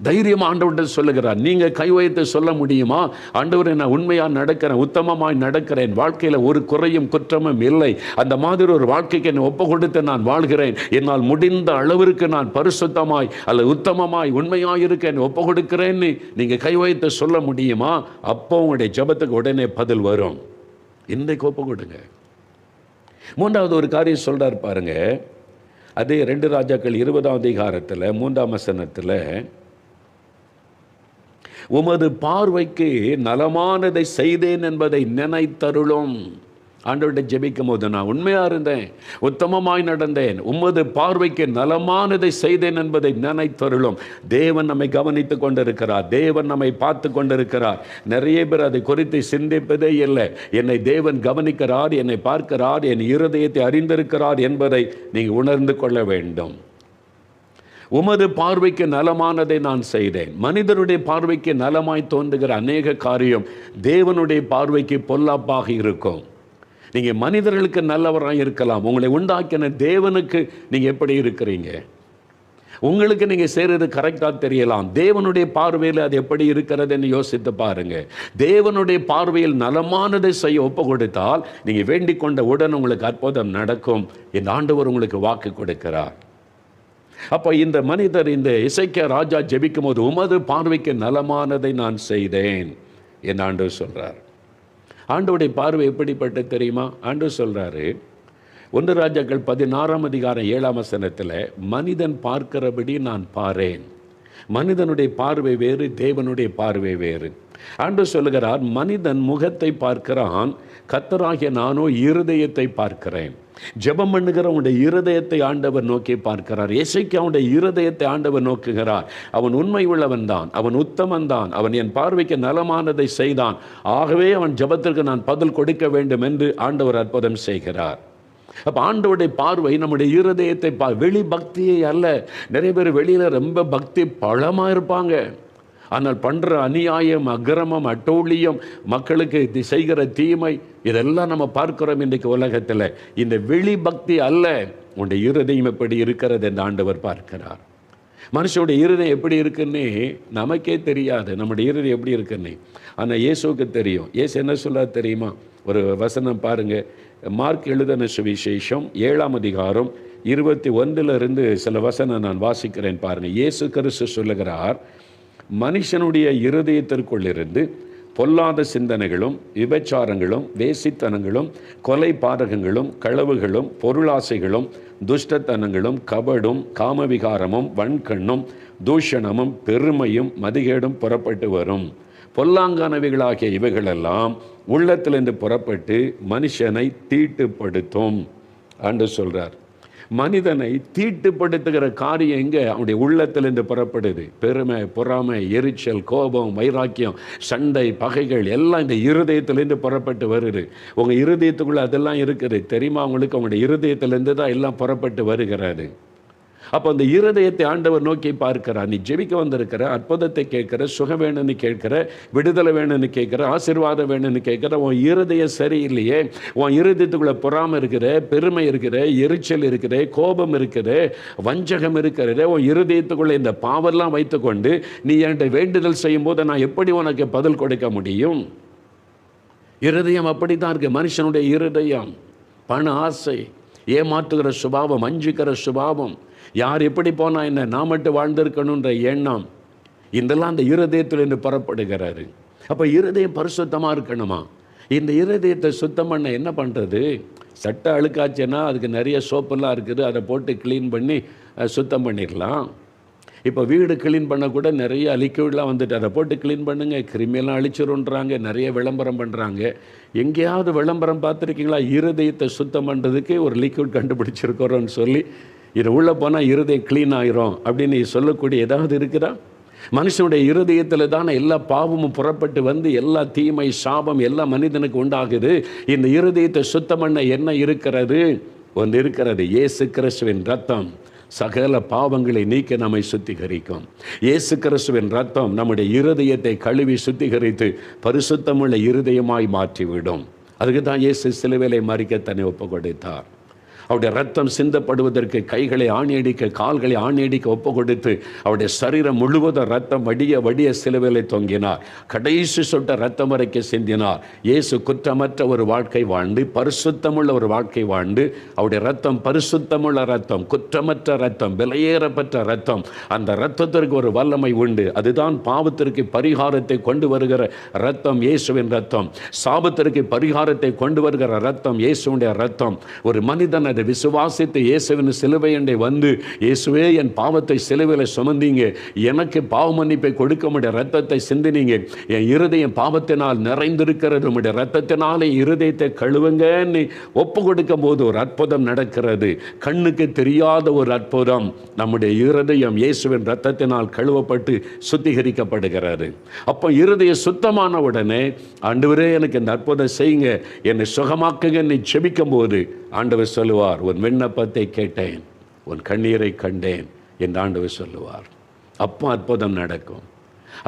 தைரியம் ஆண்டவர்கிட்ட சொல்லுகிறார். நீங்கள் கை வைத்து சொல்ல முடியுமா? ஆண்டவரே, நான் உண்மையாக நடக்கிறேன், உத்தமமாய் நடக்கிறேன், வாழ்க்கையில் ஒரு குறையும் குற்றமும் இல்லை, அந்த மாதிரி ஒரு வாழ்க்கைக்கு என்னை ஒப்பு கொடுத்து நான் வாழ்கிறேன், என்னால் முடிந்த அளவிற்கு நான் பரிசுத்தமாய் அல்ல உத்தமமாய் உண்மையாக இருக்க என்னை ஒப்பு கொடுக்கிறேன்னு நீங்கள் கை வைத்து சொல்ல முடியுமா? அப்போ உங்களுடைய ஜெபத்துக்கு உடனே பதில் வரும். இன்றைக்கு ஒப்பு கொடுங்க. மூன்றாவது ஒரு காரியம் சொல்றார் பாருங்க. அதே 2 ராஜாக்கள் 20ஆம் அதிகாரத்தில் 3ஆம் வசனத்தில், உமது பார்வைக்கு நலமானதை செய்தேன் என்பதை நினைத்தருளும். ஆண்டவர்கிட்ட ஜெபிக்கும் போது நான் உண்மையாக இருந்தேன், உத்தமமாய் நடந்தேன், உமது பார்வைக்கு நலமானதை செய்தேன் என்பதை நினைத்தருளும். தேவன் நம்மை கவனித்து கொண்டிருக்கிறார், தேவன் நம்மை பார்த்து கொண்டிருக்கிறார். நிறைய பேர் அதை குறித்து சிந்திப்பதே இல்லை. என்னை தேவன் கவனிக்கிறார், என்னை பார்க்கிறார், என் இருதயத்தை அறிந்திருக்கிறார் என்பதை நீங்கள் உணர்ந்து கொள்ள வேண்டும். உமது பார்வைக்கு நலமானதை நான் செய்தேன். மனிதனுடைய பார்வைக்கு நலமாய் தோன்றுகிற அநேக காரியம் தேவனுடைய பார்வைக்கு பொல்லாப்பாக இருக்கும். நீங்கள் மனிதர்களுக்கு நல்லவராக இருக்கலாம், உங்களை உண்டாக்கின தேவனுக்கு நீங்கள் எப்படி இருக்கிறீங்க? உங்களுக்கு நீங்கள் செய்கிறது கரெக்டாக தெரியலாம், தேவனுடைய பார்வையில் அது எப்படி இருக்கிறதுன்னு யோசித்து பாருங்க. தேவனுடைய பார்வையில் நலமானதை செய்ய ஒப்பு கொடுத்தால் நீங்கள் வேண்டிக் கொண்ட உடன் உங்களுக்கு அற்புதம் நடக்கும். இந்த ஆண்டவர் உங்களுக்கு வாக்கு கொடுக்கிறார். அப்போ இந்த மனிதர், இந்த எசேக்கியா ராஜா ஜெபிக்கும் போது, உமது பார்வைக்கு நலமானதை நான் செய்தேன் என்று ஆண்டவர் சொல்றார். ஆண்டவருடைய பார்வை எப்படிப்பட்ட தெரியுமா? ஆண்டவர் சொல்றாரு, 1 ராஜாக்கள் 16ஆம் அதிகாரம் 7ஆம் வசனத்தில், மனிதன் பார்க்கிறபடி நான் பாரேன். மனிதனுடைய பார்வை வேறு, தேவனுடைய பார்வை வேறு. ஆண்டவர் சொல்லுகிறார், மனிதன் முகத்தை பார்க்கிறான், கர்த்தராகிய நானோ இருதயத்தை பார்க்கிறேன். ஜெபம் பண்ணுகிறவனுடைய இருதயத்தை ஆண்டவர் நோக்கி பார்க்கிறார். எசேக்கியாவுடைய இருதயத்தை ஆண்டவர் நோக்குகிறார். அவன் உண்மை உள்ளவன் தான், அவன் உத்தமன் தான், அவன் என் பார்வைக்கு நலமானதை செய்தான், ஆகவே அவன் ஜெபத்திற்கு நான் பதில் கொடுக்க வேண்டும் என்று ஆண்டவர் அற்புதம் செய்கிறார். அப்போ ஆண்டவருடைய பார்வை நம்முடைய இருதயத்தை வெளி பக்தியை அல்ல. நிறைய பேர் வெளியில் ரொம்ப பக்தி பழமாக இருப்பாங்க, ஆனால் பண்ணுற அநியாயம், அக்கிரமம், அட்டூழியம், மக்களுக்கு செய்கிற தீமை, இதெல்லாம் நம்ம பார்க்கிறோம் இன்றைக்கு உலகத்தில். இந்த வெளி பக்தி அல்ல, உன்னுடைய இருதயம் எப்படி இருக்கிறது என்று ஆண்டவர் பார்க்கிறார். மனுஷனுடைய இருதயம் எப்படி இருக்குன்னு நமக்கே தெரியாது, நம்முடைய இருதயம் எப்படி இருக்குன்னு. ஆனால் இயேசுவுக்கு தெரியும். இயேசு என்ன சொல்ல தெரியுமா? ஒரு வசனம் பாருங்க, மார்க் எழுதின சுவிசேஷம் 7ஆம் அதிகாரம் 21 சில வசனம் நான் வாசிக்கிறேன் பாருங்க. இயேசு கிறிஸ்து சொல்லுகிறார், மனுஷனுடைய இருதயத்திற்குள்ளிருந்து பொல்லாத சிந்தனைகளும், விபச்சாரங்களும், வேசித்தனங்களும், கொலை பாதகங்களும், களவுகளும், பொருளாசைகளும், துஷ்டத்தனங்களும், கபடும், காமவிகாரமும், வன்கண்ணும், தூஷணமும், பெருமையும், மதிகேடும் புறப்பட்டு வரும். பொல்லாங்கானவைகளாகிய இவைகளெல்லாம் உள்ளத்திலிருந்து புறப்பட்டு மனுஷனை தீட்டுப்படுத்தும். ஆண்டவர் சொல்றார், மனிதனை தீட்டுப்படுத்துகிற காரியம் எங்கே? அவனுடைய உள்ளத்திலிருந்து புறப்படுது. பெருமை, பொறாமை, எரிச்சல், கோபம், வைராக்கியம், சண்டை, பகைகள் எல்லாம் இந்த இருதயத்திலேருந்து புறப்பட்டு வருது. உங்கள் இருதயத்துக்குள்ளே அதெல்லாம் இருக்குது தெரியுமா உங்களுக்கு? அவங்களுடைய இருதயத்திலேருந்து தான் எல்லாம் புறப்பட்டு வருகிறது. அப்போ அந்த இருதயத்தை ஆண்டவர் நோக்கி பார்க்கிறார். நீ ஜெபிக்க வந்திருக்கிற, அற்புதத்தை கேட்கிற, சுகம் வேணும்னு கேட்கிற, விடுதலை வேணும்னு கேட்கிற, ஆசீர்வாதம் வேணும்னு கேட்கிற, உன் இருதயம் சரியில்லையே, உன் இருதயத்துக்குள்ள பொறாமை இருக்கிற, பெருமை இருக்கிற, எரிச்சல் இருக்கிற, கோபம் இருக்கிற, வஞ்சகம் இருக்கிற, உன் இருதயத்துக்குள்ள இந்த பாவெல்லாம் வைத்துக்கொண்டு நீ என்கிட்ட வேண்டுதல் செய்யும் போது நான் எப்படி உனக்கு பதில் கொடுக்க முடியும்? இருதயம் அப்படித்தான் இருக்கு. மனுஷனுடைய இருதயம் பண ஆசை, ஏமாற்றுகிற சுபாவம், வஞ்சிக்கிற சுபாவம், யார் எப்படி போனா என்ன, நான் மட்டும் வாழ்ந்திருக்கணுன்ற எண்ணம், இதெல்லாம் அந்த இருதயத்திலிருந்து புறப்படுகிறாரு. அப்போ இருதயம் பரிசுத்தமாக இருக்கணுமா? இந்த இருதயத்தை சுத்தம் பண்ண என்ன பண்ணுறது? சட்டை அழுக்காச்சுன்னா அதுக்கு நிறைய சோப்பெல்லாம் இருக்குது, அதை போட்டு க்ளீன் பண்ணி சுத்தம் பண்ணிடலாம். இப்போ வீடு க்ளீன் பண்ண கூட நிறைய லிக்விட்லாம் வந்துட்டு, அதை போட்டு க்ளீன் பண்ணுங்க, கிருமியெல்லாம் அழிச்சிருன்றாங்க, நிறைய விளம்பரம் பண்ணுறாங்க. எங்கேயாவது விளம்பரம் பார்த்துருக்கீங்களா? இருதயத்தை சுத்தம் பண்ணுறதுக்கு ஒரு லிக்விட் கண்டுபிடிச்சிருக்கிறோன்னு சொல்லி, இது உள்ளே போனால் இருதயம் க்ளீன் ஆயிரும் அப்படின்னு சொல்லக்கூடிய ஏதாவது இருக்குதா? மனுஷனுடைய இருதயத்தில் தானே எல்லா பாவமும் புறப்பட்டு வந்து எல்லா தீமை, சாபம் எல்லாம் மனிதனுக்கு உண்டாகுது. இந்த இருதயத்தை சுத்தம் பண்ண என்ன இருக்கிறது? ஒன்று இருக்கிறது, இயேசு கிறிஸ்துவின் ரத்தம் சகல பாவங்களை நீக்க நம்மை சுத்திகரிக்கும். இயேசு கிறிஸ்துவின் ரத்தம் நம்முடைய இருதயத்தை கழுவி சுத்திகரித்து பரிசுத்தமுள்ள இருதயமாய் மாற்றிவிடும். அதுக்கு தான் இயேசு சிலுவையிலே மரிக்க தன்னை ஒப்பு கொடுத்தார். அவருடைய ரத்தம் சிந்தப்படுவதற்கு கைகளை ஆணியடிக்க, கால்களை ஆணியடிக்க ஒப்பு கொடுத்து அவருடைய சரீரம் முழுவதும் ரத்தம் வடிய வடிய சிலுவையிலே தொங்கினார். கடைசி சொட்ட ரத்தம் வரைக்கும் சிந்தினார். இயேசு குற்றமற்ற ஒரு வாழ்க்கை வாழ்ந்து, பரிசுத்தமுள்ள ஒரு வாழ்க்கை வாழ்ந்து, அவருடைய ரத்தம் பரிசுத்தமுள்ள ரத்தம், குற்றமற்ற ரத்தம், விலையேறப்பட்ட ரத்தம். அந்த ரத்தத்திற்கு ஒரு வல்லமை உண்டு. அதுதான் பாவத்திற்கு பரிகாரத்தை கொண்டு வருகிற ரத்தம், இயேசுவின் ரத்தம். சாபத்திற்கு பரிகாரத்தை கொண்டு வருகிற ரத்தம், இயேசுடைய ரத்தம். ஒரு மனிதன் அதை விசுவாசித்து இயேசுவின் சிலுவையண்டை வந்து, இயேசுவே என் பாவத்தை சிலுவையில் சுமந்தீங்க, எனக்கு பாவ மன்னிப்பை கொடுக்க முடிய ரத்தத்தை சிந்தினீங்க, என் இருதயம் பாவத்தினால் நிறைந்திருக்கிறது, உடைய ரத்தத்தினாலே இருதயத்தை கழுவுங்கன்னு ஒப்பு கொடுக்கும் போது ஒரு அற்புதம் நடக்கிறது. கண்ணுக்கு தெரியாத ஒரு அற்புதம். நம்முடைய இருதயம் இயேசுவின் ரத்தத்தினால் கழுவப்பட்டு சுத்திகரிக்கப்படுகிறது. அப்போ இருதயம் சுத்தமான உடனே, ஆண்டவரே எனக்கு இந்த அற்புதம் செய்யுங்க, என்னை சுகமாக்குங்க நீ செபிக்கும் போது ஆண்டவர் சொல்லுவார், உன் விண்ணப்பத்தை கேட்டேன், உன் கண்ணீரை கண்டேன், என்று ஆண்டவர் சொல்லுவார். அப்போ அற்புதம் நடக்கும்.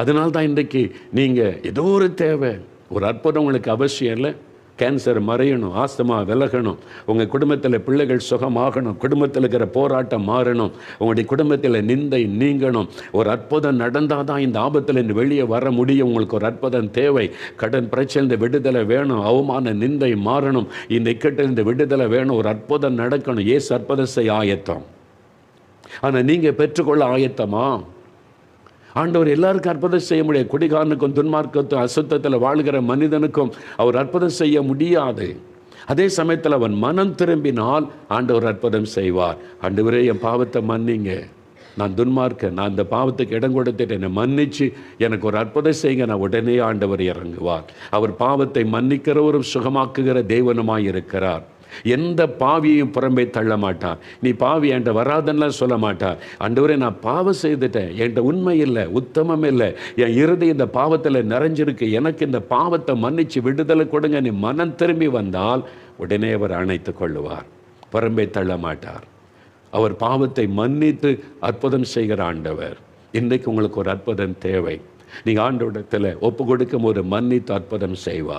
அதனால்தான் இன்றைக்கு நீங்கள் ஏதோ ஒரு தேவை, ஒரு அற்புதம் உங்களுக்கு அவசியம் இல்லை. கேன்சர் மறையணும், ஆஸ்துமா விலகணும், உங்கள் குடும்பத்தில் பிள்ளைகள் சுகமாகணும், குடும்பத்தில் இருக்கிற போராட்டம் மாறணும், உங்களுடைய குடும்பத்தில் நிந்தை நீங்கணும். ஒரு அற்புதம் நடந்தால் தான் இந்த ஆபத்தில் வெளியே வர முடியும். உங்களுக்கு ஒரு அற்புதம் தேவை. கடன் பிரச்சனை விடுதலை வேணும், அவமான நிந்தை மாறணும், இந்த இக்கட்டிலிருந்து விடுதலை வேணும், ஒரு அற்புதம் நடக்கணும். ஏசு அற்புதம் செய்ய ஆயத்தம். ஆனால் நீங்கள் பெற்றுக்கொள்ள ஆயத்தமா? ஆண்டவர் எல்லாருக்கும் அற்புதம் செய்ய முடியாது. குடிகாரனுக்கும் துன்மார்க்கத்தும் அசுத்தத்தில் வாழ்கிற மனிதனுக்கும் அவர் அற்புதம் செய்ய முடியாது. அதே சமயத்தில் அவன் மனம் திரும்பினால் ஆண்டவர் அற்புதம் செய்வார். ஆண்டவரே, என் பாவத்தை மன்னிங்க, நான் துன்மார்க்க, நான் இந்த பாவத்துக்கு இடம் கொடுத்துட்டு என்னை மன்னிச்சு எனக்கு ஒரு அற்புதம் செய்யுங்க. நான் உடனே ஆண்டவர் இறங்குவார். அவர் பாவத்தை மன்னிக்கிறவரும் சுகமாக்குகிற தேவனுமாய் இருக்கிறார். எந்த பாவியையும் புறம்பே தள்ள மாட்டார். நீ பாவி என்கிட்ட வராதன்னெலாம் சொல்ல மாட்டார். ஆண்டவரே, நான் பாவம் செய்துட்டேன், என்கிட்ட உண்மை இல்லை, உத்தமம் இல்லை, என் இருதயம் இந்த பாவத்தில் நிறைஞ்சிருக்கு, எனக்கு இந்த பாவத்தை மன்னிச்சு விடுதலை கொடுங்க, நீ மனம் திரும்பி வந்தால் உடனே அவர் அணைத்து கொள்ளுவார். புறம்பே தள்ள மாட்டார். அவர் பாவத்தை மன்னித்து அற்புதம் செய்கிற ஆண்டவர். இன்றைக்கு உங்களுக்கு ஒரு அற்புதம் தேவை. நீங்கள் ஆண்டவரிடத்தில் ஒப்பு கொடுக்கும் ஒரு மன்னித்து அற்புதம் செய்வார்.